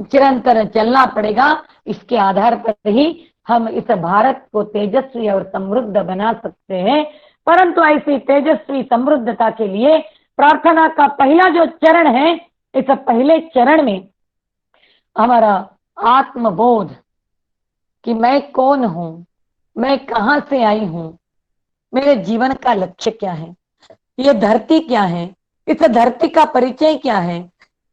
चिरंतन चलना पड़ेगा। इसके आधार पर ही हम इस भारत को तेजस्वी और समृद्ध बना सकते हैं। परंतु ऐसी तेजस्वी समृद्धता के लिए प्रार्थना का पहला जो चरण है, इस पहले चरण में हमारा आत्मबोध कि मैं कौन हूं, मैं कहां से आई हूं, मेरे जीवन का लक्ष्य क्या है, ये धरती क्या है, इस धरती का परिचय क्या है,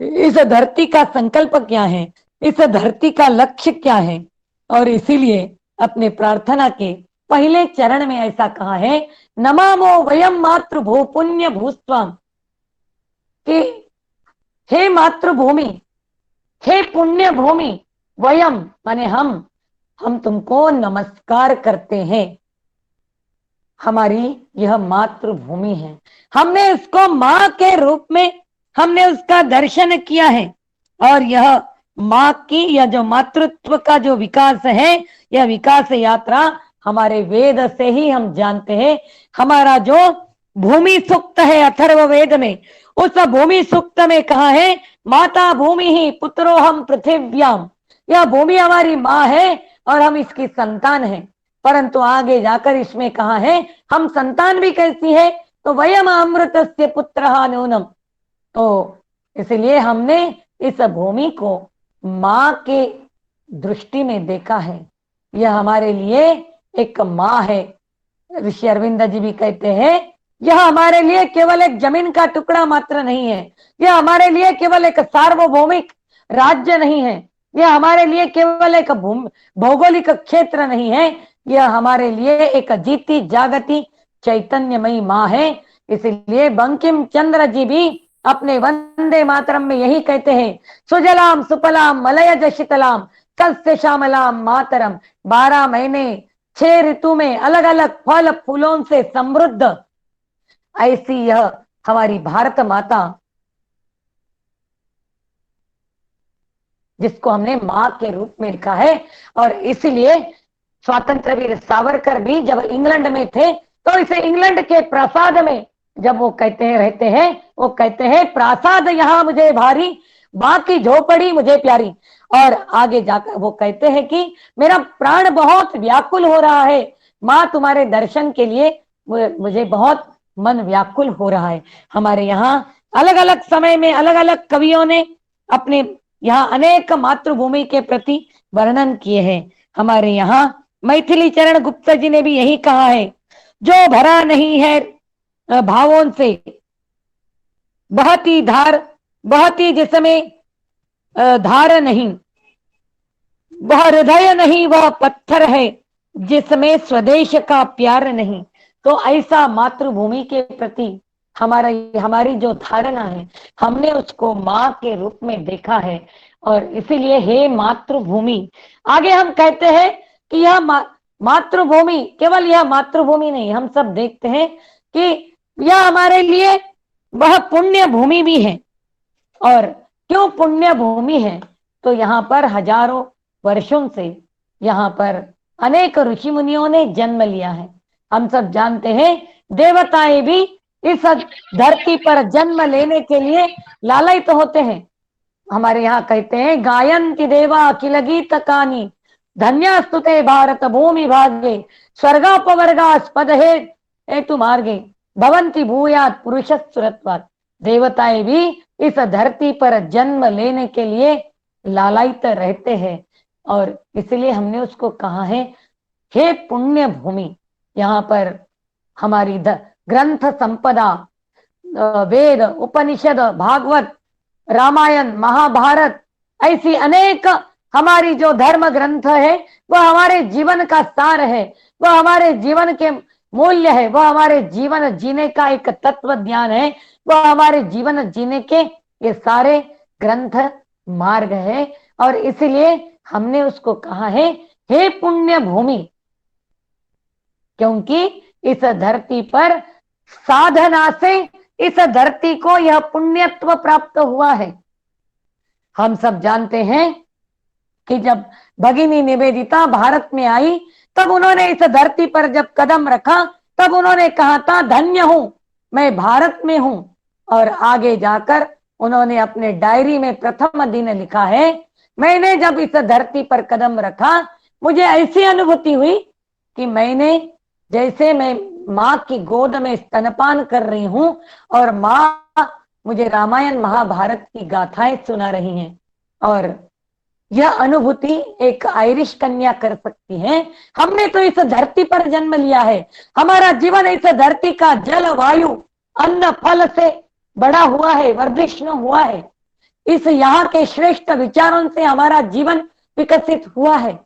इस धरती का संकल्प क्या है, इस धरती का लक्ष्य क्या है। और इसीलिए अपने प्रार्थना के पहले चरण में ऐसा कहा है, नमामो वयम मातृभू पुण्य भूस्वाम, कि हे मातृभूमि, हे पुण्य भूमि, वयम माने हम तुमको नमस्कार करते हैं। हमारी यह मातृभूमि है, हमने इसको माँ के रूप में हमने उसका दर्शन किया है। और यह माँ की यह जो मातृत्व का जो विकास है, यह विकास यात्रा हमारे वेद से ही हम जानते हैं। हमारा जो भूमि सूक्त है अथर्ववेद में, उस भूमि सूक्त में कहा है, माता भूमि ही पुत्रो हम पृथिव्याम, यह भूमि हमारी माँ है और हम इसकी संतान हैं। परंतु आगे जाकर इसमें कहा है हम संतान भी कैसी है, तो वयम अमृतस्य पुत्रः नूनम। तो इसलिए हमने इस भूमि को माँ के दृष्टि में देखा है। यह हमारे लिए एक माँ है। ऋषि अरविंद जी भी कहते हैं यह हमारे लिए केवल एक जमीन का टुकड़ा मात्र नहीं है, यह हमारे लिए केवल एक सार्वभौमिक राज्य नहीं है, यह हमारे लिए केवल एक भौगोलिक क्षेत्र नहीं है, यह हमारे लिए एक जीती जागती चैतन्यमयी माँ है। इसलिए बंकिम चंद्र जी भी अपने वंदे मातरम में यही कहते हैं, सुजलाम सुफलाम मलयज शीतलाम सस्य श्यामलाम मातरम। 12 महीने 6 ऋतु में अलग अलग फल फूलों से समृद्ध ऐसी यह हमारी भारत माता, जिसको हमने माँ के रूप में लिखा है। और इसलिए स्वतंत्र वीर सावरकर भी जब इंग्लैंड में थे तो इसे इंग्लैंड के प्रासाद में जब वो कहते हैं रहते हैं, वो कहते हैं प्रासाद यहाँ मुझे भारी, माँ की झोपड़ी मुझे प्यारी। और आगे जाकर वो कहते हैं कि मेरा प्राण बहुत व्याकुल हो रहा है, माँ तुम्हारे दर्शन के लिए मुझे बहुत मन व्याकुल हो रहा है। हमारे यहाँ अलग अलग समय में अलग अलग कवियों ने अपने यहाँ अनेक मातृभूमि के प्रति वर्णन किए हैं। हमारे यहाँ मैथिली चरण गुप्त जी ने भी यही कहा है, जो भरा नहीं है भावों से बहती धार, बहती जिसमें धार नहीं, वह हृदय नहीं वह पत्थर है, जिसमें स्वदेश का प्यार नहीं। तो ऐसा मातृभूमि के प्रति हमारी जो धारणा है, हमने उसको माँ के रूप में देखा है। और इसीलिए हे मातृभूमि, आगे हम कहते हैं कि यह मातृभूमि केवल यह मातृभूमि नहीं, हम सब देखते हैं कि यह हमारे लिए वह पुण्य भूमि भी है। और क्यों पुण्य भूमि है, तो यहाँ पर हजारों वर्षों से यहाँ पर अनेक ऋषि मुनियों ने जन्म लिया है। हम सब जानते हैं देवताएं भी इस धरती पर जन्म लेने के लिए लालयित होते हैं। हमारे यहाँ कहते हैं गायन्ति देवा अखिल गीत कानी, धन्यास्तुते भारत भूमि भाग्ये, स्वर्गापवर्गास्पद हेतु मार्गे, भवन्ति भूयात् पुरुषः सुरत्वात्। देवताएं भी इस धरती पर जन्म लेने के लिए लालायित रहते हैं। और इसलिए हमने उसको कहा है हे पुण्य भूमि। यहाँ पर हमारी ग्रंथ संपदा, वेद, उपनिषद, भागवत, रामायण, महाभारत, ऐसी अनेक हमारी जो धर्म ग्रंथ है वह हमारे जीवन का सार है, वह हमारे जीवन के मूल्य है, वह हमारे जीवन जीने का एक तत्व ज्ञान है, वह हमारे जीवन जीने के ये सारे ग्रंथ मार्ग है। और इसलिए हमने उसको कहा है हे पुण्य भूमि, क्योंकि इस धरती पर साधना से इस धरती को यह पुण्यत्व प्राप्त हुआ है। हम सब जानते हैं कि जब भगिनी निवेदिता भारत में आई तब उन्होंने इस धरती पर जब कदम रखा तब उन्होंने कहा था धन्य हूं मैं भारत में हूं। और आगे जाकर उन्होंने अपने डायरी में प्रथम दिन लिखा है, मैंने जब इस धरती पर कदम रखा मुझे ऐसी अनुभूति हुई कि मैंने जैसे मैं माँ की गोद में स्तनपान कर रही हूं और माँ मुझे रामायण महाभारत की गाथाएं सुना रही हैं। और यह अनुभूति एक आयरिश कन्या कर सकती है। हमने तो इस धरती पर जन्म लिया है, हमारा जीवन इस धरती का जल वायु अन्न फल से बड़ा हुआ है, वर्धिष्णु हुआ है। इस यहाँ के श्रेष्ठ विचारों से हमारा जीवन विकसित हुआ है,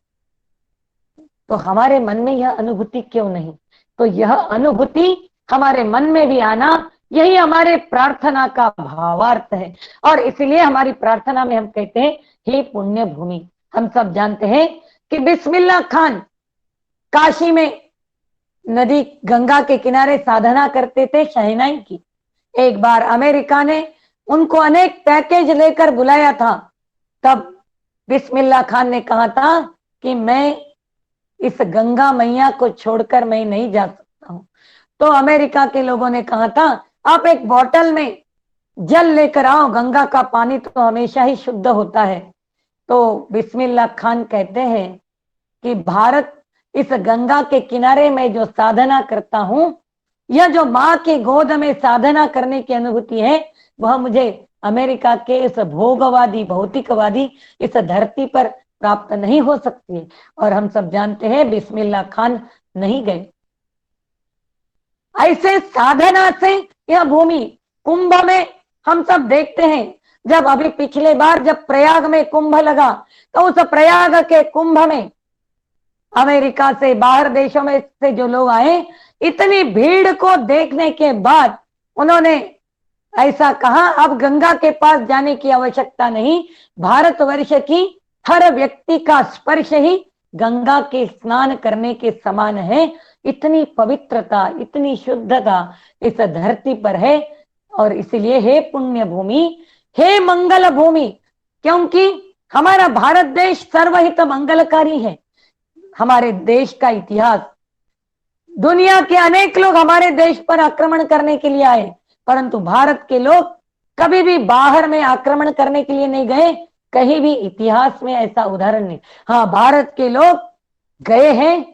तो हमारे मन में यह अनुभूति क्यों नहीं? तो यह अनुभूति हमारे मन में भी आना, यही हमारे प्रार्थना का भावार्थ है। और इसलिए हमारी प्रार्थना में हम कहते हैं हे पुण्य भूमि। हम सब जानते हैं कि बिस्मिल्लाह खान काशी में नदी गंगा के किनारे साधना करते थे शहनाई की। एक बार अमेरिका ने उनको अनेक पैकेज लेकर बुलाया था, तब बिस्मिल्लाह खान ने कहा था कि मैं इस गंगा मैया को छोड़कर मैं नहीं जा सकता हूं। तो अमेरिका के लोगों ने कहा था आप एक बोतल में जल लेकर आओ, गंगा का पानी तो हमेशा ही शुद्ध होता है। तो बिस्मिल्लाह खान कहते हैं कि भारत, इस गंगा के किनारे में जो साधना करता हूं, यह जो माँ के गोद में साधना करने की अनुभूति है, वह मुझे अमेरिका के इस भोगवादी भौतिकवादी इस धरती पर प्राप्त नहीं हो सकती है। और हम सब जानते हैं बिस्मिल्लाह खान नहीं गए। ऐसे साधना से यह भूमि, कुंभ में हम सब देखते हैं, जब अभी पिछले बार जब प्रयाग में कुंभ लगा, तो उस प्रयाग के कुंभ में अमेरिका से, बाहर देशों में से जो लोग आए, इतनी भीड़ को देखने के बाद उन्होंने ऐसा कहा, अब गंगा के पास जाने की आवश्यकता नहीं, भारतवर्ष की हर व्यक्ति का स्पर्श ही गंगा के स्नान करने के समान है। इतनी पवित्रता, इतनी शुद्धता इस धरती पर है। और इसलिए हे पुण्य भूमि, हे मंगल भूमि, क्योंकि हमारा भारत देश सर्वहित मंगलकारी है। हमारे देश का इतिहास, दुनिया के अनेक लोग हमारे देश पर आक्रमण करने के लिए आए, परंतु भारत के लोग कभी भी बाहर में आक्रमण करने के लिए नहीं गए। कहीं भी इतिहास में ऐसा उदाहरण नहीं। हाँ, भारत के लोग गए हैं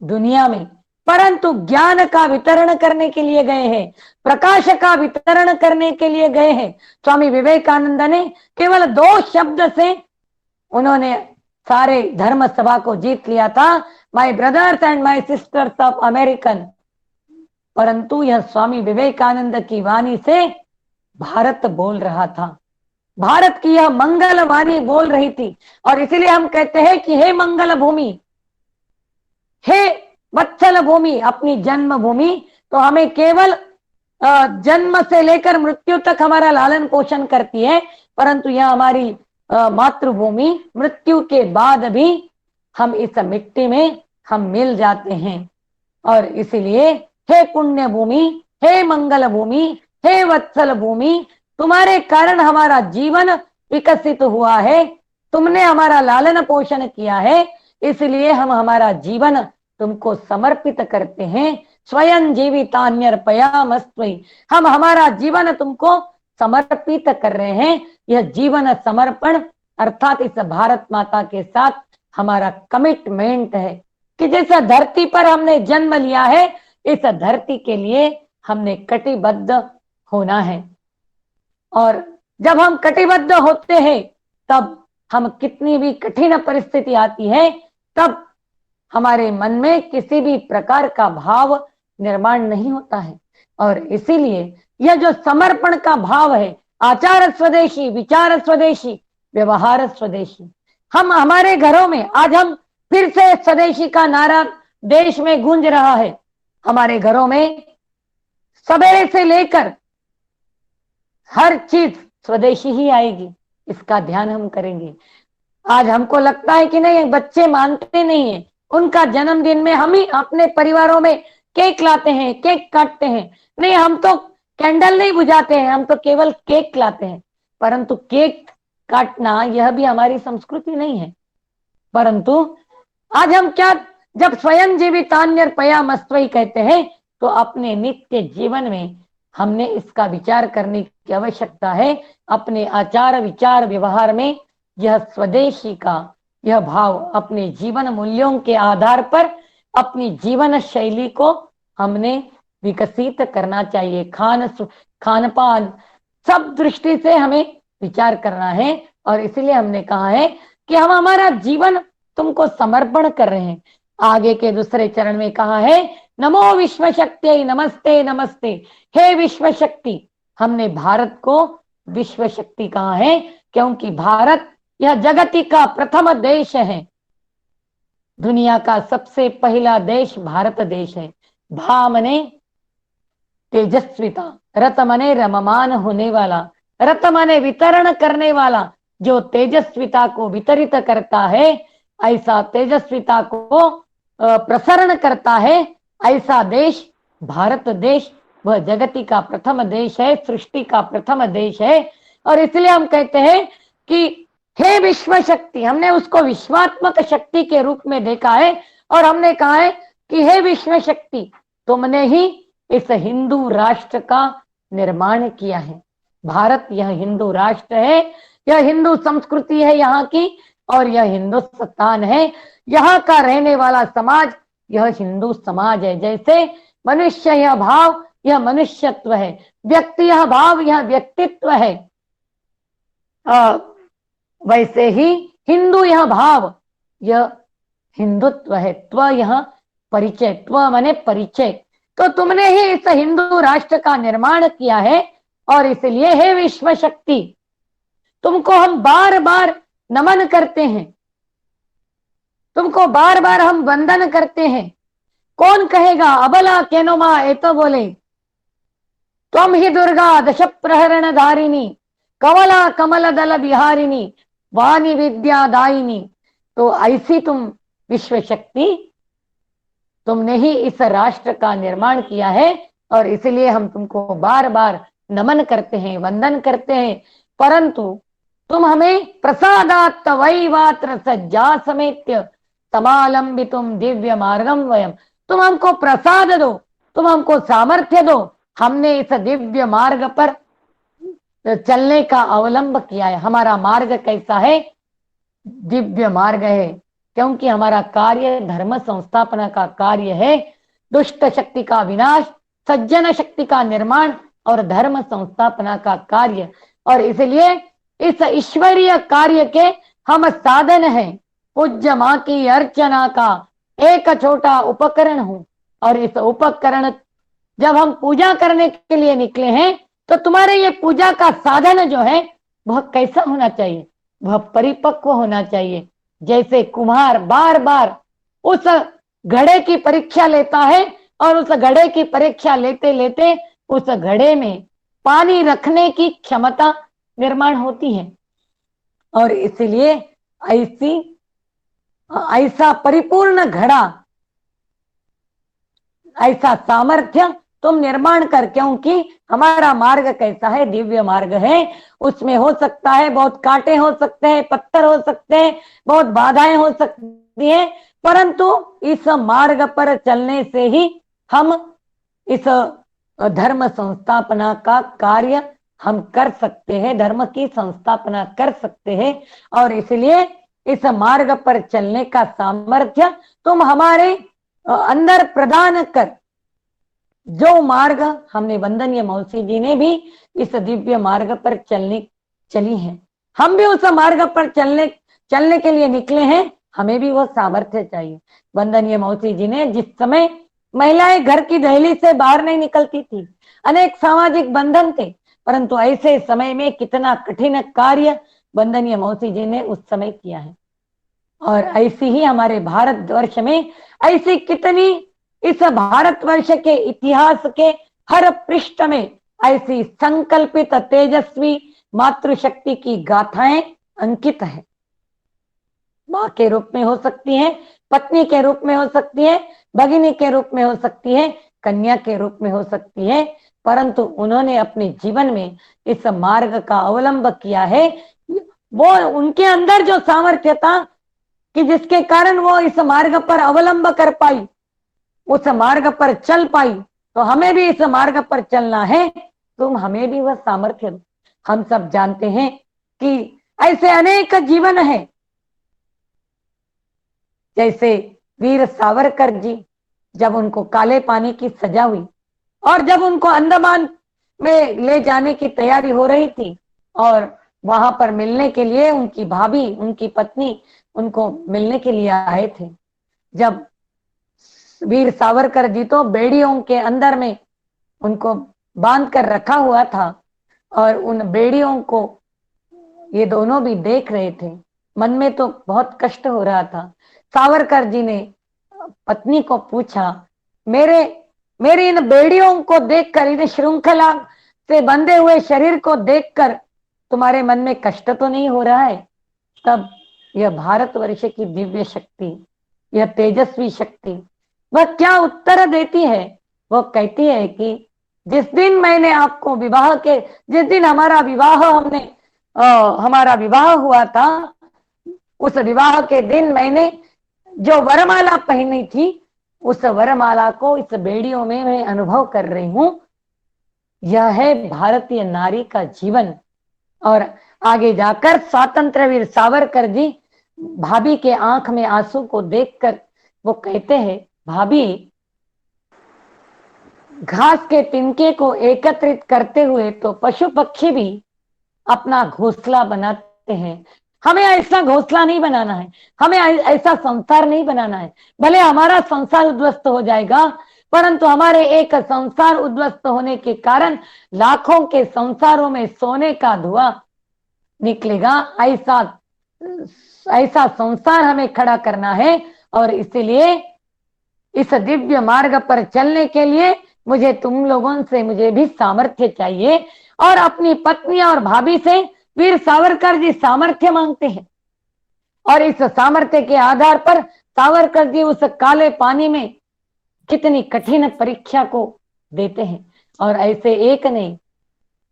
दुनिया में, परंतु ज्ञान का वितरण करने के लिए गए हैं, प्रकाश का वितरण करने के लिए गए हैं। स्वामी विवेकानंद ने केवल 2 शब्द से उन्होंने सारे धर्म सभा को जीत लिया था, my brothers and my sister's of American. परंतु यह स्वामी विवेकानंद की वाणी से भारत बोल रहा था, भारत की यह मंगल वाणी बोल रही थी। और इसीलिए हम कहते हैं कि हे मंगल भूमि, हे वत्सल भूमि, अपनी जन्म भूमि तो हमें केवल जन्म से लेकर मृत्यु तक हमारा लालन पोषण करती है, परंतु यह हमारी मातृभूमि, मृत्यु के बाद भी हम इस मिट्टी में हम मिल जाते हैं। और इसलिए हे पुण्य भूमि, हे मंगल भूमि, हे वत्सल भूमि, तुम्हारे कारण हमारा जीवन विकसित हुआ है, तुमने हमारा लालन पोषण किया है, इसलिए हम हमारा जीवन तुमको समर्पित करते हैं। स्वयं जीवितान्यर्पयामस्त्वयि, हम हमारा जीवन तुमको समर्पित कर रहे हैं। यह जीवन समर्पण अर्थात इस भारत माता के साथ हमारा कमिटमेंट है कि जैसा धरती पर हमने जन्म लिया है, इस धरती के लिए हमने कटिबद्ध होना है। और जब हम कटिबद्ध होते हैं, तब हम कितनी भी कठिन परिस्थिति आती है, तब हमारे मन में किसी भी प्रकार का भाव निर्माण नहीं होता है। और इसीलिए यह जो समर्पण का भाव है, आचार स्वदेशी, विचार स्वदेशी, व्यवहार स्वदेशी, हम हमारे घरों में आज हम फिर से स्वदेशी का नारा देश में गूंज रहा है। हमारे घरों में सवेरे से लेकर हर चीज स्वदेशी ही आएगी, इसका ध्यान हम करेंगे। आज हमको लगता है कि नहीं, बच्चे मानते नहीं है, उनका जन्मदिन में हम ही अपने परिवारों में केक लाते हैं, केक काटते हैं। नहीं, हम तो कैंडल नहीं बुझाते हैं, हम तो केवल केक लाते हैं। परंतु केक काटना यह भी हमारी संस्कृति नहीं है। परंतु आज हम क्या, जब स्वयं जीवितान्यर्पयामस्त्वयि कहते हैं, तो अपने नित्य जीवन में हमने इसका विचार करने की आवश्यकता है। अपने आचार विचार व्यवहार में यह स्वदेशी का यह भाव, अपने जीवन मूल्यों के आधार पर अपनी जीवन शैली को हमने विकसित करना चाहिए। खान पान सब दृष्टि से हमें विचार करना है। और इसलिए हमने कहा है कि हम हमारा जीवन तुमको समर्पण कर रहे हैं। आगे के दूसरे चरण में कहा है, नमो विश्व शक्ति, नमस्ते नमस्ते। हे विश्व शक्ति, हमने भारत को विश्व शक्ति कहा है, क्योंकि भारत यह जगति का प्रथम देश है। दुनिया का सबसे पहला देश भारत देश है। भा मने तेजस्विता, रत मने रममान होने वाला, रत मने वितरण करने वाला, जो तेजस्विता को वितरित करता है, ऐसा तेजस्विता को प्रसरण करता है, ऐसा देश भारत देश वह जगति का प्रथम देश है, सृष्टि का प्रथम देश है। और इसलिए हम कहते हैं कि हे विश्व शक्ति, हमने उसको विश्वात्मक शक्ति के रूप में देखा है। और हमने कहा है कि हे विश्व शक्ति, तुमने ही इस हिंदू राष्ट्र का निर्माण किया है। भारत यह हिंदू राष्ट्र है, यह हिंदू संस्कृति है यहाँ की, और यह हिंदुस्तान है, यहाँ का रहने वाला समाज यह हिंदू समाज है। जैसे मनुष्य यह भाव, यह मनुष्यत्व है, व्यक्ति यह भाव, यह व्यक्तित्व है, वैसे ही हिंदू यह भाव, यह हिंदुत्व है। त्व यह परिचय, त्व माने परिचय। तो तुमने ही इस हिंदू राष्ट्र का निर्माण किया है, और इसलिए हे विश्व शक्ति, तुमको हम बार बार नमन करते हैं, तुमको बार बार हम वंदन करते हैं। कौन कहेगा अबला केनुमा, ये तो बोले त्वम ही दुर्गा दश प्रहरण धारिणी, कमला कमल दल बिहारिणी, वाणी विद्या दायिनी। तो ऐसी तुम विश्व शक्ति, तुमने ही इस राष्ट्र का निर्माण किया है, और इसलिए हम तुमको बार बार नमन करते हैं, वंदन करते हैं। परंतु तुम हमें प्रसादात् वैवात्र सज्जा समेत्य समालंबितुम दिव्य मार्गम वयम, तुम हमको प्रसाद दो, तुम हमको सामर्थ्य दो, हमने इस दिव्य मार्ग पर चलने का अवलंब किया है। हमारा मार्ग कैसा है? दिव्य मार्ग है, क्योंकि हमारा कार्य धर्म संस्थापना का कार्य है, दुष्ट शक्ति का विनाश, सज्जन शक्ति का निर्माण और धर्म संस्थापना का कार्य। और इसलिए इस ईश्वरीय कार्य के हम साधन हैं। पूज्य माँ की अर्चना का एक छोटा उपकरण हूं, और इस उपकरण जब हम पूजा करने के लिए निकले हैं, तो तुम्हारे ये पूजा का साधन जो है वह कैसा होना चाहिए? वह परिपक्व होना चाहिए। जैसे कुम्हार बार बार उस घड़े की परीक्षा लेता है, और उस घड़े की परीक्षा लेते लेते उस घड़े में पानी रखने की क्षमता निर्माण होती है। और इसलिए ऐसा परिपूर्ण घड़ा, ऐसा सामर्थ्य तुम निर्माण कर, क्योंकि हमारा मार्ग कैसा है? दिव्य मार्ग है। उसमें हो सकता है बहुत कांटे हो सकते हैं, पत्थर हो सकते हैं, बहुत बाधाएं हो सकती हैं, परंतु इस मार्ग पर चलने से ही हम इस धर्म संस्थापना का कार्य हम कर सकते हैं, धर्म की संस्थापना कर सकते हैं। और इसलिए इस मार्ग पर चलने का सामर्थ्य तुम हमारे अंदर प्रदान कर। जो मार्ग हमने, वंदनीय मौसी जी ने भी इस दिव्य मार्ग पर चली हैं, हम भी उस मार्ग पर चलने के लिए निकले हैं, हमें भी वो सामर्थ्य चाहिए। वंदनीय मौसी जी ने, जिस समय महिलाएं घर की दहली से बाहर नहीं निकलती थी, अनेक सामाजिक बंधन थे, परंतु ऐसे समय में कितना कठिन कार्य वंदनीय मौसी जी ने उस समय किया है। और ऐसी ही हमारे भारतवर्ष में ऐसी कितनी, इस भारतवर्ष के इतिहास के हर पृष्ठ में ऐसी संकल्पित तेजस्वी मातृशक्ति की गाथाएं अंकित है। माँ के रूप में हो सकती है, पत्नी के रूप में हो सकती है, भगिनी के रूप में हो सकती है, कन्या के रूप में हो सकती है, परंतु उन्होंने अपने जीवन में इस मार्ग का अवलंब किया है। वो उनके अंदर जो सामर्थ्य था कि जिसके कारण वो इस मार्ग पर अवलंब कर पाई, उस मार्ग पर चल पाई, तो हमें भी इस मार्ग पर चलना है। तुम हमें भी वह सामर्थ्य दो। हम सब जानते हैं कि ऐसे अनेक जीवन है, जैसे वीर सावरकर जी, जब उनको काले पानी की सजा हुई और जब उनको अंडमान में ले जाने की तैयारी हो रही थी, और वहां पर मिलने के लिए उनकी भाभी, उनकी पत्नी उनको मिलने के लिए आए थे। जब वीर सावरकर जी तो बेड़ियों के अंदर में उनको बांध कर रखा हुआ था, और उन बेड़ियों को ये दोनों भी देख रहे थे। मन में तो बहुत कष्ट हो रहा था। सावरकर जी ने पत्नी को पूछा, मेरे इन बेड़ियों को देखकर, इन श्रृंखला से बंधे हुए शरीर को देखकर तुम्हारे मन में कष्ट तो नहीं हो रहा है? तब यह भारतवर्ष की दिव्य शक्ति, यह तेजस्वी शक्ति, वह क्या उत्तर देती है? वो कहती है कि जिस दिन मैंने आपको जिस दिन हमारा विवाह हुआ था, उस विवाह के दिन मैंने जो वरमाला पहनी थी, उस वरमाला को इस बेड़ियों में मैं अनुभव कर रही हूं। यह है भारतीय नारी का जीवन, और आगे जाकर स्वातंत्रवीर सावरकर जी भाभी के आंख में आंसू को देखकर वो कहते हैं, भाभी घास के तिनके को एकत्रित करते हुए तो पशु पक्षी भी अपना घोंसला बनाते हैं, हमें ऐसा घोंसला नहीं बनाना है, हमें ऐसा संसार नहीं बनाना है। भले हमारा संसार उद्ध्वस्त हो जाएगा, परंतु हमारे एक संसार उद्ध्वस्त होने के कारण लाखों के संसारों में सोने का धुआं निकलेगा। ऐसा संसार हमें खड़ा करना है। और इसीलिए इस दिव्य मार्ग पर चलने के लिए मुझे तुम लोगों से मुझे भी सामर्थ्य चाहिए। और अपनी पत्नी और भाभी से वीर सावरकर जी सामर्थ्य मांगते हैं, और इस सामर्थ्य के आधार पर सावरकर जी उस काले पानी में कितनी कठिन परीक्षा को देते हैं। और ऐसे एक ने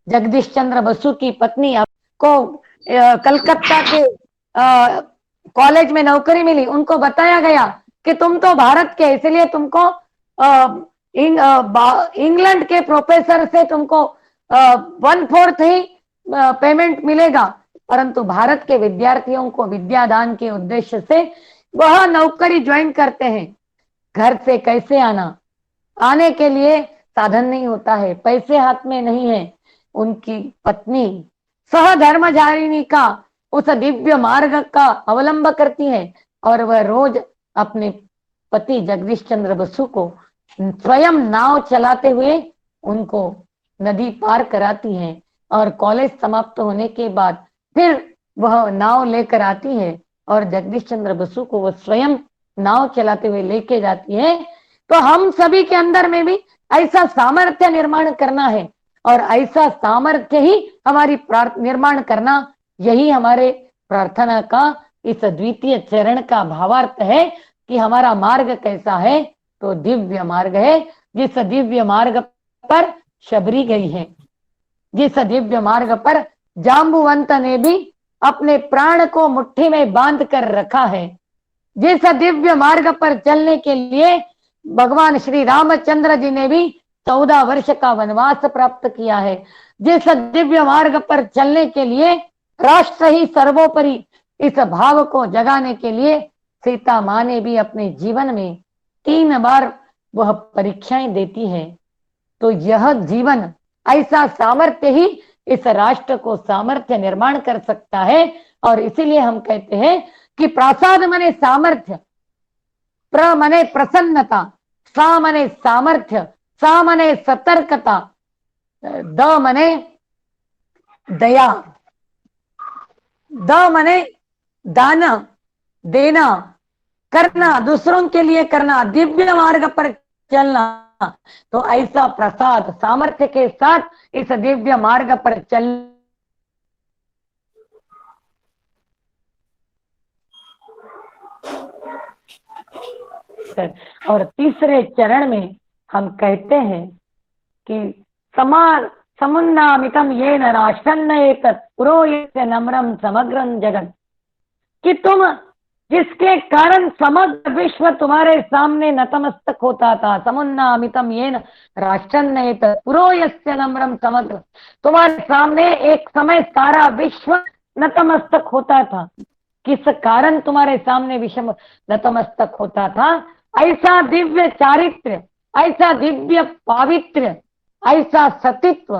जगदीश चंद्र बसु की पत्नी को कलकत्ता के कॉलेज में नौकरी मिली, उनको बताया गया कि तुम तो भारत के, इसलिए तुमको इंग्लैंड के प्रोफेसर से तुमको 1/4 ही पेमेंट मिलेगा, परंतु भारत के विद्यार्थियों को विद्यादान के उद्देश्य से वह नौकरी ज्वाइन करते हैं। घर से कैसे आने के लिए साधन नहीं होता है, पैसे हाथ में नहीं है। उनकी पत्नी सहधर्मचारिणी का उस दिव्य मार्ग का अवलंब करती है, और वह रोज अपने पति जगदीश चंद्र बसु को स्वयं नाव चलाते हुए उनको नदी पार कराती है। और कॉलेज समाप्त होने के बाद फिर वह नाव लेकर आती है और जगदीश चंद्र बसु को वह स्वयं नाव चलाते हुए लेके जाती है। तो हम सभी के अंदर में भी ऐसा सामर्थ्य निर्माण करना है, और ऐसा सामर्थ्य ही हमारी निर्माण करना, यही हमारे प्रार्थना का इस द्वितीय चरण का भावार्थ है कि हमारा मार्ग कैसा है, तो दिव्य मार्ग है। जिस दिव्य मार्ग पर शबरी गई है, जिस दिव्य मार्ग पर जाम्बुवंत ने भी अपने प्राण को मुट्ठी में बांध कर रखा है, जिस दिव्य मार्ग पर चलने के लिए भगवान श्री रामचंद्र जी ने भी 14 वर्ष का वनवास प्राप्त किया है, जिस दिव्य मार्ग पर चलने के लिए राष्ट्र ही सर्वोपरि, इस भाव को जगाने के लिए सीता माँ ने भी अपने जीवन में 3 बार वह परीक्षाएं देती है। तो यह जीवन, ऐसा सामर्थ्य ही इस राष्ट्र को सामर्थ्य निर्माण कर सकता है। और इसीलिए हम कहते हैं कि प्रासाद मने सामर्थ्य, प्र मने प्रसन्नता, सा मने सामर्थ्य, सा मने सतर्कता, द मने दया, द मने दाना, देना, करना, दूसरों के लिए करना, दिव्य मार्ग पर चलना। तो ऐसा प्रसाद सामर्थ्य के साथ इस दिव्य मार्ग पर चल। और तीसरे चरण में हम कहते हैं कि समुन्नामितम येन राष्ट्रन्न एतत् पुरोयस्य नम्रम समग्रं जगत्, कि तुम जिसके कारण समग्र विश्व तुम्हारे सामने नतमस्तक होता था। समुन्नामितम येन राष्ट्रन्न एतत् पुरोयस्य नम्रम समग्र, तुम्हारे सामने एक समय सारा विश्व नतमस्तक होता था। किस कारण तुम्हारे सामने विश्व नतमस्तक होता था? ऐसा दिव्य चारित्र्य, ऐसा दिव्य पावित्र्य, ऐसा सतीत्व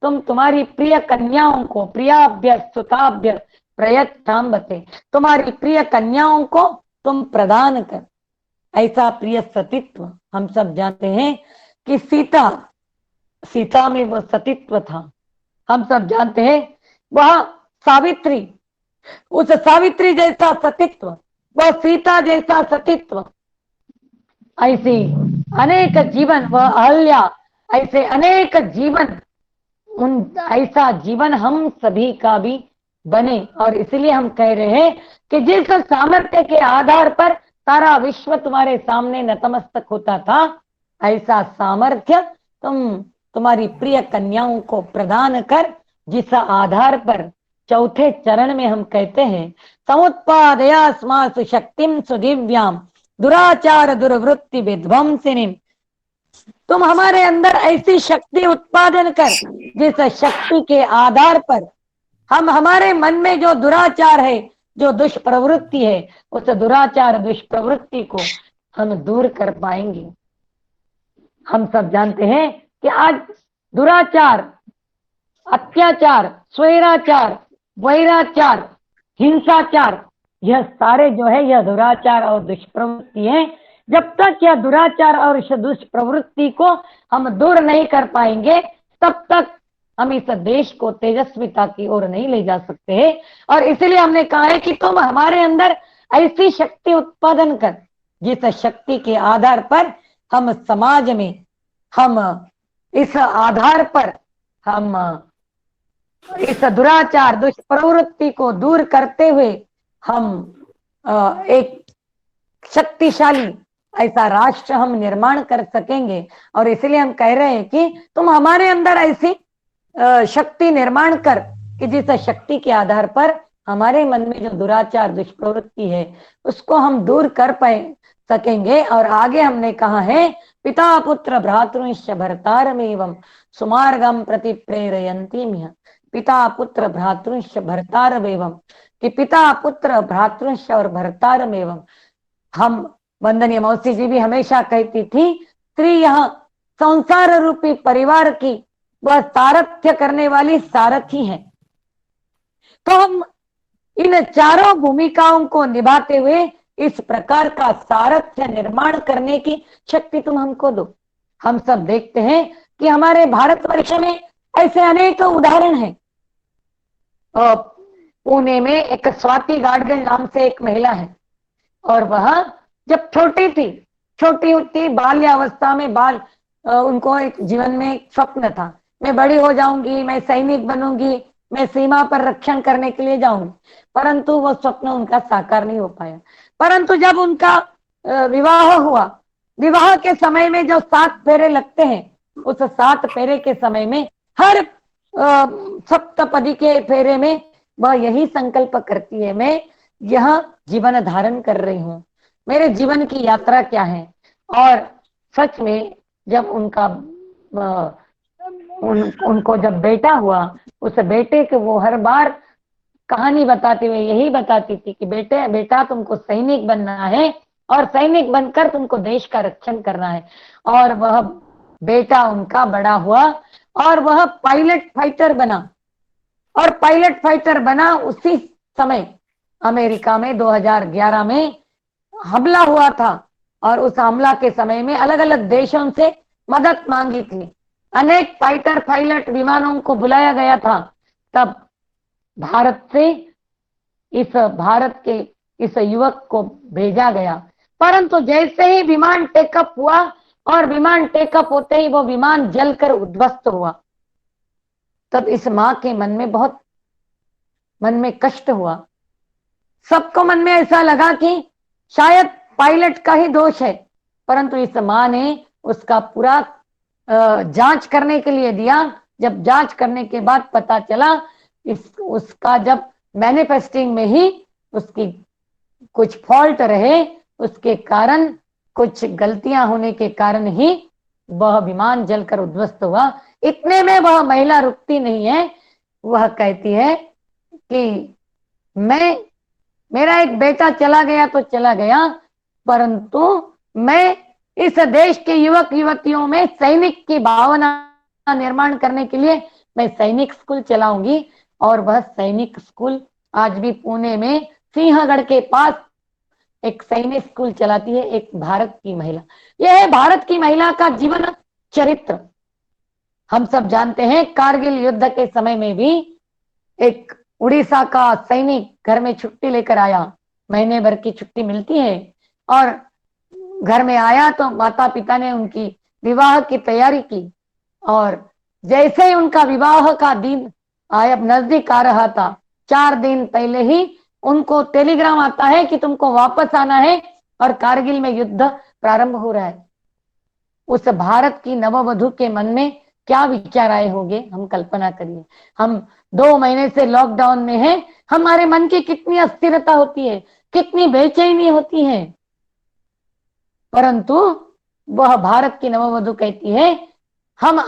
तुम तुम्हारी प्रिय कन्याओं को, प्रियाभ्य सुताभ्य प्रयत्तांबते, तुम्हारी प्रिय कन्याओं को तुम प्रदान कर। ऐसा प्रिय सतीत्व हम सब जानते हैं कि सीता में वो सतीत्व था। हम सब जानते हैं वह सावित्री, उस सावित्री जैसा सतीत्व, वह सीता जैसा सतीत्व, ऐसे अनेक जीवन, वह अहल्या, ऐसे अनेक जीवन, ऐसा जीवन हम सभी का भी बने। और इसलिए हम कह रहे हैं कि जिस सामर्थ्य के आधार पर सारा विश्व तुम्हारे सामने नतमस्तक होता था, ऐसा सामर्थ्य तुम्हारी प्रिय कन्याओं को प्रदान कर, जिस आधार पर चौथे चरण में हम कहते हैं समुत्पादयास्मासु शक्तिम सुदिव्याम दुराचार दुर्वृत्ति विध्वंसिनीम, तुम हमारे अंदर ऐसी शक्ति उत्पादन कर जिस शक्ति के आधार पर हम हमारे मन में जो दुराचार है, जो दुष्प्रवृत्ति है, उस दुराचार दुष्प्रवृत्ति को हम दूर कर पाएंगे। हम सब जानते हैं कि आज दुराचार, अत्याचार, स्वैराचार, वैराचार, हिंसाचार, यह सारे जो है यह दुराचार और दुष्प्रवृत्ति है। जब तक यह दुराचार और इस दुष्प्रवृत्ति को हम दूर नहीं कर पाएंगे, तब तक हम इस देश को तेजस्विता की ओर नहीं ले जा सकते हैं। और इसलिए हमने कहा है कि तुम हमारे अंदर ऐसी शक्ति उत्पादन कर, जिस शक्ति के आधार पर हम समाज में, हम इस आधार पर हम इस दुराचार दुष्प्रवृत्ति को दूर करते हुए हम एक शक्तिशाली ऐसा राष्ट्र हम निर्माण कर सकेंगे। और इसलिए हम कह रहे हैं कि तुम हमारे अंदर ऐसी शक्ति निर्माण कर कि जिस शक्ति के आधार पर हमारे मन में जो दुराचार दुष्प्रवृत्ति है उसको हम दूर कर पाए सकेंगे। और आगे हमने कहा है पिता पुत्र भ्रातृंश्च भर्तारमेवं सुमार्गम प्रति प्रेरयन्ति मिह। पिता पुत्र भ्रातृंश्च भर्तारमेवं, कि पिता पुत्र भ्रातृंश्च और भर्तारमेवं, हम वंदनीय मौसी जी भी हमेशा कहती थी, स्त्री यह संसार रूपी परिवार की वह सारथ्य करने वाली सारथी है। तो हम इन चारों भूमिकाओं को निभाते हुए इस प्रकार का सारथ्य निर्माण करने की शक्ति तुम हमको दो। हम सब देखते हैं कि हमारे भारतवर्ष में ऐसे अनेक उदाहरण हैं। पुणे में एक स्वाति गाडगिल नाम से एक महिला है, और वह जब छोटी थी बाल्यावस्था में उनको एक जीवन में एक स्वप्न था, मैं बड़ी हो जाऊंगी, मैं सैनिक बनूंगी, मैं सीमा पर रक्षण करने के लिए जाऊंगी। परंतु वो स्वप्न उनका साकार नहीं हो पाया। परंतु जब उनका विवाह हुआ, विवाह के समय में जो 7 फेरे लगते हैं, उस 7 फेरे के समय में हर सप्तपदी के फेरे में वह यही संकल्प करती है, मैं यह जीवन धारण कर रही हूँ, मेरे जीवन की यात्रा क्या है। और सच में जब उनको जब बेटा हुआ, उस बेटे के वो हर बार कहानी बताते हुए यही बताती थी कि बेटा तुमको सैनिक बनना है और सैनिक बनकर तुमको देश का रक्षण करना है। और वह बेटा उनका बड़ा हुआ और वह पायलट फाइटर बना, और पायलट फाइटर बना उसी समय अमेरिका में 2011 में हमला हुआ था। और उस हमला के समय में अलग अलग देशों से मदद मांगी थी, अनेक फाइटर पायलट विमानों को बुलाया गया था। तब भारत के इस युवक को भेजा गया, परंतु जैसे ही विमान टेकअप हुआ और विमान टेकअप होते ही वो विमान जलकर उद्ध्वस्त हुआ, तब इस माँ के मन में कष्ट हुआ। सबको मन में ऐसा लगा कि शायद पायलट का ही दोष है, परंतु इस माँ ने उसका पूरा जांच करने के लिए दिया। जब जांच करने के बाद पता चला उसका जब मैन्युफैक्चरिंग में ही उसकी कुछ फॉल्ट रहे, उसके कारण कुछ गलतियां होने के कारण ही वह विमान जलकर उद्ध्वस्त हुआ। इतने में वह महिला रुकती नहीं है, वह कहती है कि मेरा एक बेटा चला गया तो चला गया, परंतु मैं इस देश के युवक युवतियों में सैनिक की भावना निर्माण करने के लिए मैं सैनिक स्कूल चलाऊंगी। और वह सैनिक स्कूल आज भी पुणे में सिंहगढ़ के पास एक सैनिक स्कूल चलाती है एक भारत की महिला। यह है भारत की महिला का जीवन चरित्र। हम सब जानते हैं कारगिल युद्ध के समय में भी एक उड़ीसा का सैनिक घर में छुट्टी लेकर आया, महीने भर की छुट्टी मिलती है, और घर में आया तो माता पिता ने उनकी विवाह की तैयारी की। और जैसे ही उनका विवाह का दिन नजदीक आ रहा था, 4 दिन पहले ही उनको टेलीग्राम आता है कि तुमको वापस आना है और कारगिल में युद्ध प्रारंभ हो रहा है। उस भारत की नववधु के मन में क्या विचार आए होंगे, हम कल्पना करिए। हम 2 महीने से लॉकडाउन में हैं, हमारे मन की कितनी अस्थिरता होती है, कितनी बेचैनी होती है। परंतु वह भारत की नववधु कहती है हम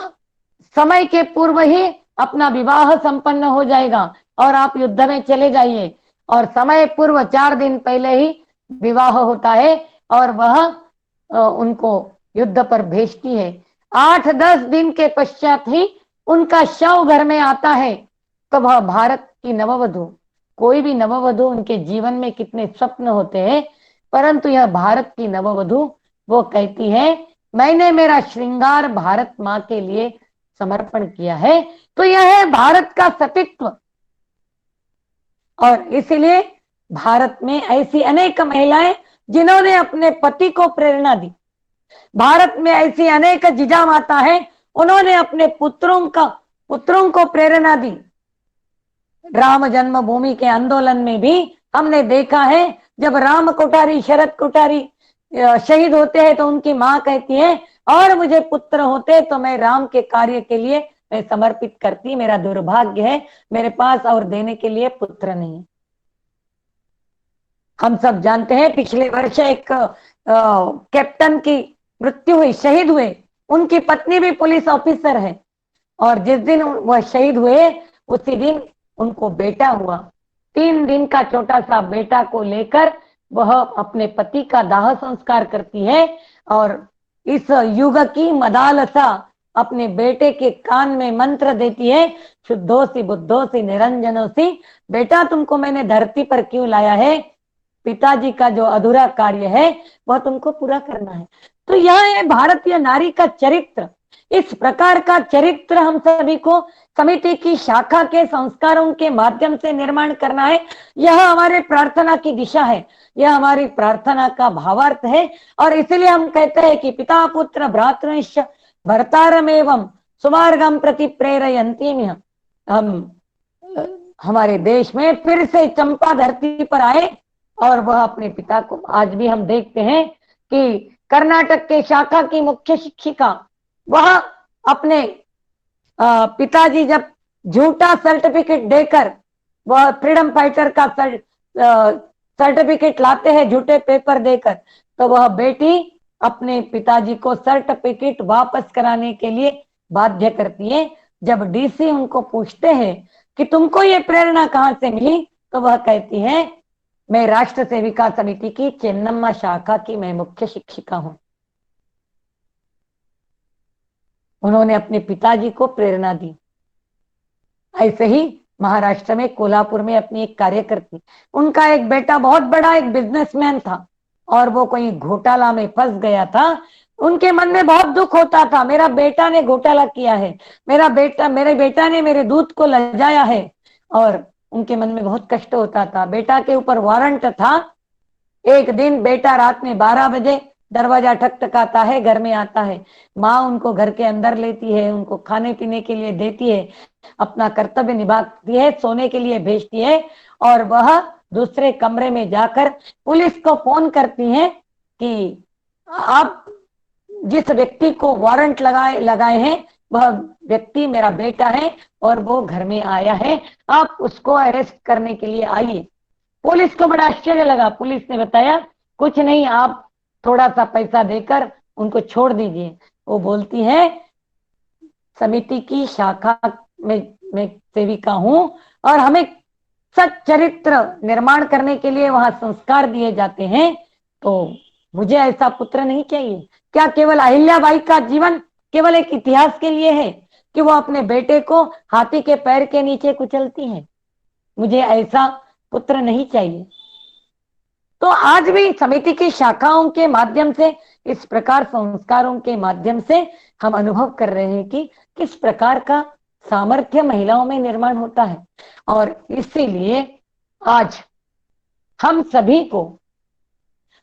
समय के पूर्व ही अपना विवाह संपन्न हो जाएगा, और आप युद्ध में चले जाइए। और समय पूर्व 4 दिन पहले ही विवाह होता है और वह उनको युद्ध पर भेजती है। 8-10 दिन के पश्चात ही उनका शव घर में आता है। तो वह भारत की नववधु, कोई भी नववधु, उनके जीवन में कितने स्वप्न होते हैं, परंतु यह भारत की नववधु वो कहती है मैंने मेरा श्रृंगार भारत माँ के लिए समर्पण किया है। तो यह है भारत का सतीत्व। और इसलिए भारत में ऐसी अनेक महिलाएं जिन्होंने अपने पति को प्रेरणा दी। भारत में ऐसी अनेक जिजा माता है, उन्होंने अपने पुत्रों को प्रेरणा दी। राम जन्मभूमि के आंदोलन में भी हमने देखा है, जब राम कोठारी, शरद कोठारी शहीद होते हैं तो उनकी मां कहती है और मुझे पुत्र होते तो मैं राम के कार्य के लिए मैं समर्पित करती, मेरा दुर्भाग्य है मेरे पास और देने के लिए पुत्र नहीं। हम सब जानते हैं पिछले वर्ष एक कैप्टन की मृत्यु हुई, शहीद हुए, उनकी पत्नी भी पुलिस ऑफिसर है और जिस दिन वह शहीद हुए उसी दिन उनको बेटा हुआ। 3 दिन का छोटा सा बेटा को लेकर वह अपने पति का दाह संस्कार करती है और इस युग की मदालसा अपने बेटे के कान में मंत्र देती है, शुद्धोसी बुद्धोसी निरंजनोसी, बेटा तुमको मैंने धरती पर क्यों लाया है, पिताजी का जो अधूरा कार्य है वह तुमको पूरा करना है। तो यह है भारतीय नारी का चरित्र। इस प्रकार का चरित्र हम सभी को समिति की शाखा के संस्कारों के माध्यम से निर्माण करना है। यह हमारे प्रार्थना की दिशा है, यह हमारी प्रार्थना का भावार्थ है। और इसलिए हम कहते हैं कि पिता पुत्र भ्रातृश्च भर्तारमेवं सुमार्गम प्रति प्रेरयन्ति। हम हमारे देश में फिर से चंपा धरती पर आए और वह अपने पिता को, आज भी हम देखते हैं कि कर्नाटक के शाखा की मुख्य शिक्षिका, वह अपने पिताजी जब झूठा सर्टिफिकेट देकर वह फ्रीडम फाइटर का सर्टिफिकेट लाते हैं झूठे पेपर देकर, तो वह बेटी अपने पिताजी को सर्टिफिकेट वापस कराने के लिए बाध्य करती है। जब डीसी उनको पूछते हैं कि तुमको ये प्रेरणा कहां से मिली, तो वह कहती है मैं राष्ट्र सेविका समिति की चेन्नम्मा शाखा की मैं मुख्य शिक्षिका हूं। उन्होंने अपने पिताजी को प्रेरणा दी। ऐसे ही महाराष्ट्र में कोल्हापुर में अपनी एक कार्यकर्ती, उनका एक बेटा बहुत बड़ा एक बिजनेसमैन था और वो कोई घोटाला में फंस गया था। उनके मन में बहुत दुख होता था, मेरा बेटा ने घोटाला किया है, मेरे बेटा ने मेरे दूध को लजाया है, और उनके मन में बहुत कष्ट होता था। बेटा के ऊपर वारंट था। एक दिन बेटा रात में 12 बजे दरवाजा ठकठकाता है, घर में आता है, माँ उनको घर के अंदर लेती है, उनको खाने पीने के लिए देती है, अपना कर्तव्य निभाती है, सोने के लिए भेजती है और वह दूसरे कमरे में जाकर पुलिस को फोन करती है कि आप जिस व्यक्ति को वारंट लगाए हैं वह व्यक्ति मेरा बेटा है और वो घर में आया है, आप उसको अरेस्ट करने के लिए आइए। पुलिस को बड़ा आश्चर्य लगा। पुलिस ने बताया कुछ नहीं, आप थोड़ा सा पैसा देकर उनको छोड़ दीजिए। वो बोलती है समिति की शाखा में मैं सेविका हूं और हमें सच्चरित्र निर्माण करने के लिए वहां संस्कार दिए जाते हैं, तो मुझे ऐसा पुत्र नहीं चाहिए। क्या केवल अहिल्याबाई का जीवन केवल एक इतिहास के लिए है कि वो अपने बेटे को हाथी के पैर के नीचे कुचलती है? मुझे ऐसा पुत्र नहीं चाहिए। तो आज भी समिति की शाखाओं के माध्यम से, इस प्रकार संस्कारों के माध्यम से हम अनुभव कर रहे हैं कि किस प्रकार का सामर्थ्य महिलाओं में निर्माण होता है। और इसीलिए आज हम सभी को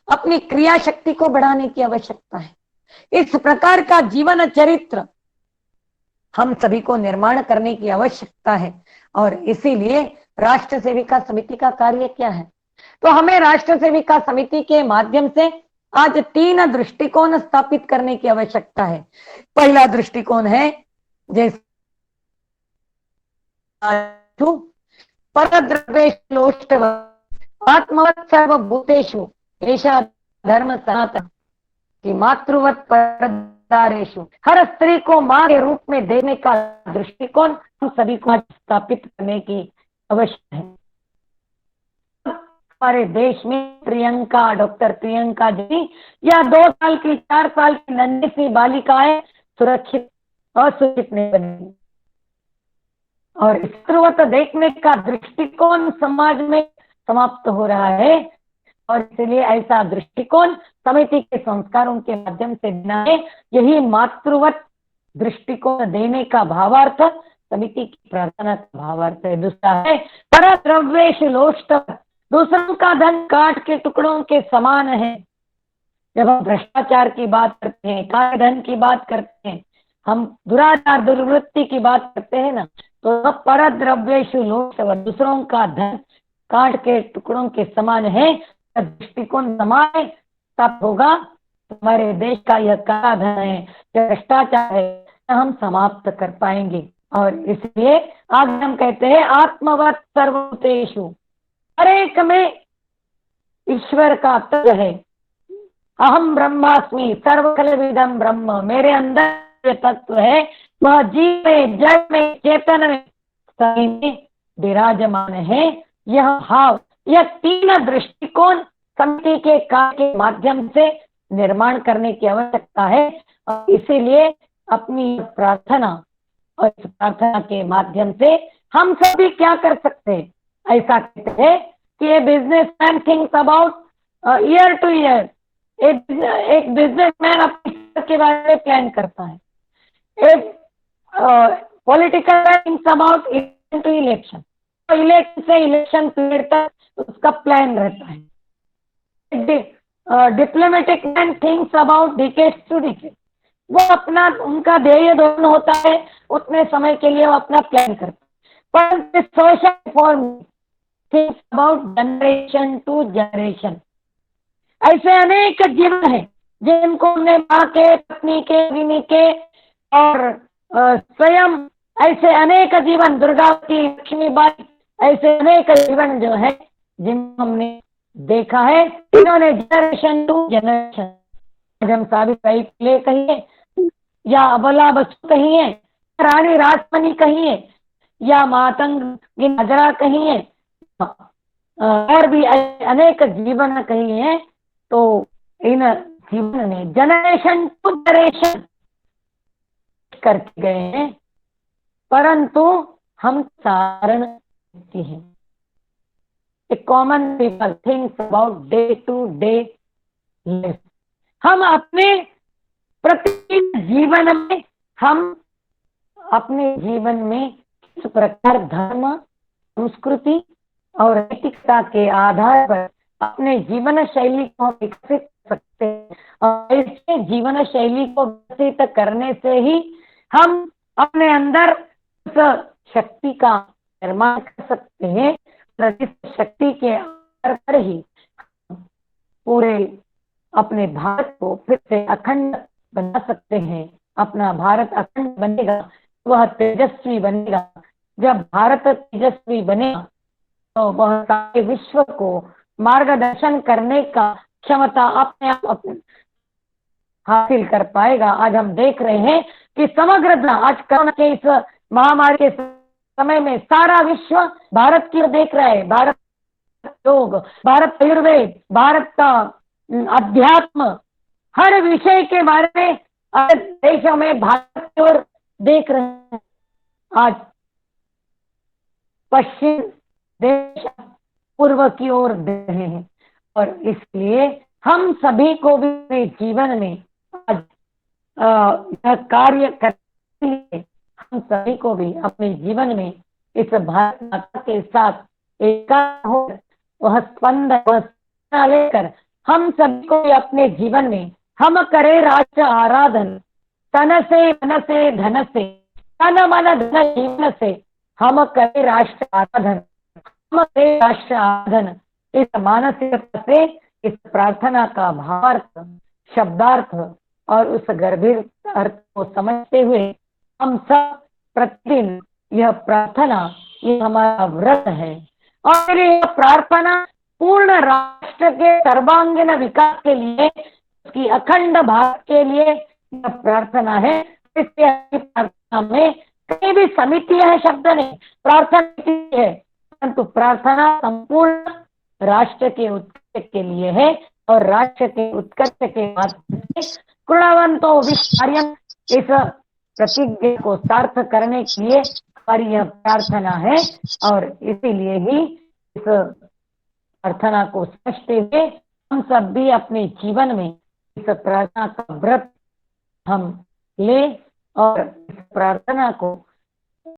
अपनी क्रिया शक्ति को बढ़ाने की आवश्यकता है। इस प्रकार का जीवन चरित्र हम सभी को निर्माण करने की आवश्यकता है। और इसीलिए राष्ट्र सेविका समिति का कार्य क्या है? तो हमें राष्ट्र सेविका समिति के माध्यम से आज 3 दृष्टिकोण स्थापित करने की आवश्यकता है। पहला दृष्टिकोण है जैसे परद्रव्येषु आत्मवत् सर्वभूतेषु एषा धर्म सनातन, कि मातृवत परदारेषु, हर स्त्री को मां के रूप में देखने का दृष्टिकोण हम सभी को स्थापित करने की अवश्य है। हमारे देश में प्रियंका, डॉक्टर प्रियंका जी या 2 साल की 4 साल की नन्ही सी बालिकाएं सुरक्षित और सुरक्षित नहीं बनेगी। और इस देखने का दृष्टिकोण समाज में समाप्त हो रहा है और इसलिए ऐसा दृष्टिकोण समिति के संस्कारों के माध्यम से देना है। यही मातृवत दृष्टिकोण देने का भावार्थ, समिति की प्रार्थना का भावार्थ है। दूसरा है परद्रव्येषु लोष्टवत्, दूसरों का धन काट के टुकड़ों के समान है। जब हम भ्रष्टाचार की बात करते हैं, काले धन की बात करते हैं, हम दुराचार दुर्वृत्ति की बात करते हैं ना, तो परद्रव्येषु लोष्टवत्, दूसरों का धन काट के टुकड़ों के समान है। दृष्टिकोण समाज तब होगा हमारे देश का यह काला धन है, यह भ्रष्टाचार है, हम समाप्त कर पाएंगे। और इसलिए आज हम कहते हैं आत्मवत् सर्वभूतेषु, हर एक में ईश्वर का तत्व है। अहम ब्रह्मास्मि सर्वखलविदं ब्रह्म, मेरे अंदर तत्व है, वह जीव में, जड़ में, चेतन में, सभी में विराजमान है। यह भाव, यह 3 दृष्टिकोण समिति के कार्य के माध्यम से निर्माण करने की आवश्यकता है। और इसीलिए अपनी प्रार्थना और इस प्रार्थना के माध्यम से हम सभी क्या कर सकते हैं, ऐसा कहते हैं कि ये businessman thinks about year to year. एक बिजनेसमैन अपने के बारे में प्लान करता है, एक political thinks about election to election, election से इलेक्शन पीरियड तक उसका प्लान रहता है। Diplomatic man thinks about decades to decade, वो अपना, उनका ध्येय दोनों होता है, उतने समय के लिए वो अपना प्लान करता है। पर social form thinks about generation to generation. ऐसे अनेक जीवन है जिनको हमने माँ के, पत्नी के, विनी के और स्वयं ऐसे अनेक जीवन, दुर्गावती, लक्ष्मीबाई, ऐसे अनेक जीवन जो है जिनको हमने देखा है। इन्होंने जनरेशन टू जनरेशन, हम सावित्रीबाई फुले कहिए या अबला बसु कहिए, रानी रासमणी कहिए या मातंगी नजरा कहिए, और भी अनेक जीवन कहिए, तो इन जीवन ने जनरेशन टू जनरेशन करके गए हैं। परंतु हम साधारण व्यक्ति हैं। A common people thinks about day to day life। हम अपने प्रतिदिन जीवन में, हम अपने जीवन में किस प्रकार धर्म, संस्कृति और नैतिकता के आधार पर अपने जीवन शैली को विकसित कर सकते हैं। और ऐसे जीवन शैली को विकसित करने से ही हम अपने अंदर उस शक्ति का निर्माण कर सकते हैं। इस शक्ति के आधार पर ही पूरे अपने भारत को फिर से अखंड बना सकते हैं। अपना भारत अखंड बनेगा, वह तेजस्वी बनेगा। जब भारत तेजस्वी बनेगा तो वह सारे विश्व को मार्गदर्शन करने का क्षमता अपने आप हासिल कर पाएगा। आज हम देख रहे हैं कि समग्र आज कोरोना के इस महामारी के समय में सारा विश्व भारत की ओर देख रहा है। भारत योग, भारत आयुर्वेद, भारत का अध्यात्म, हर विषय के बारे में देशों में भारत की ओर देख रहे हैं। आज पश्चिम देश पूर्व की ओर देख रहे हैं और इसलिए हम सभी को भी अपने जीवन में आज कार्य करने के लिए हम सभी को भी अपने जीवन में इस भारत माता के साथ एक हो, वह स्पंदन लेकर हम सभी को भी अपने जीवन में हम करें राष्ट्र आराधन, तन से मन से धन से, तन मन धन जीवन से हम करें राष्ट्र आराधन, हम करें राष्ट्र आराधन। इस मानसिकता से इस प्रार्थना का भावार्थ, शब्दार्थ और उस गंभीर अर्थ को समझते हुए हम सब प्रतिदिन यह प्रार्थना, ये हमारा व्रत है और यह प्रार्थना पूर्ण राष्ट्र के सर्वांगीण विकास के लिए, उसकी अखंड भारत के लिए यह प्रार्थना है। इसलिए प्रार्थना में कहीं भी समिति है शब्द नहीं, प्रार्थना है। परंतु प्रार्थना संपूर्ण राष्ट्र के उत्कर्ष के लिए है और राष्ट्र के उत्कर्ष के माध्यम से कृणवंतो विस्तार्यं, इस प्रतिज्ञा को सार्थ करने के लिए हमारी यह प्रार्थना है। और इसीलिए ही इस प्रार्थना को समझते हुए हम सब भी अपने जीवन में इस प्रार्थना का व्रत हम ले और इस प्रार्थना को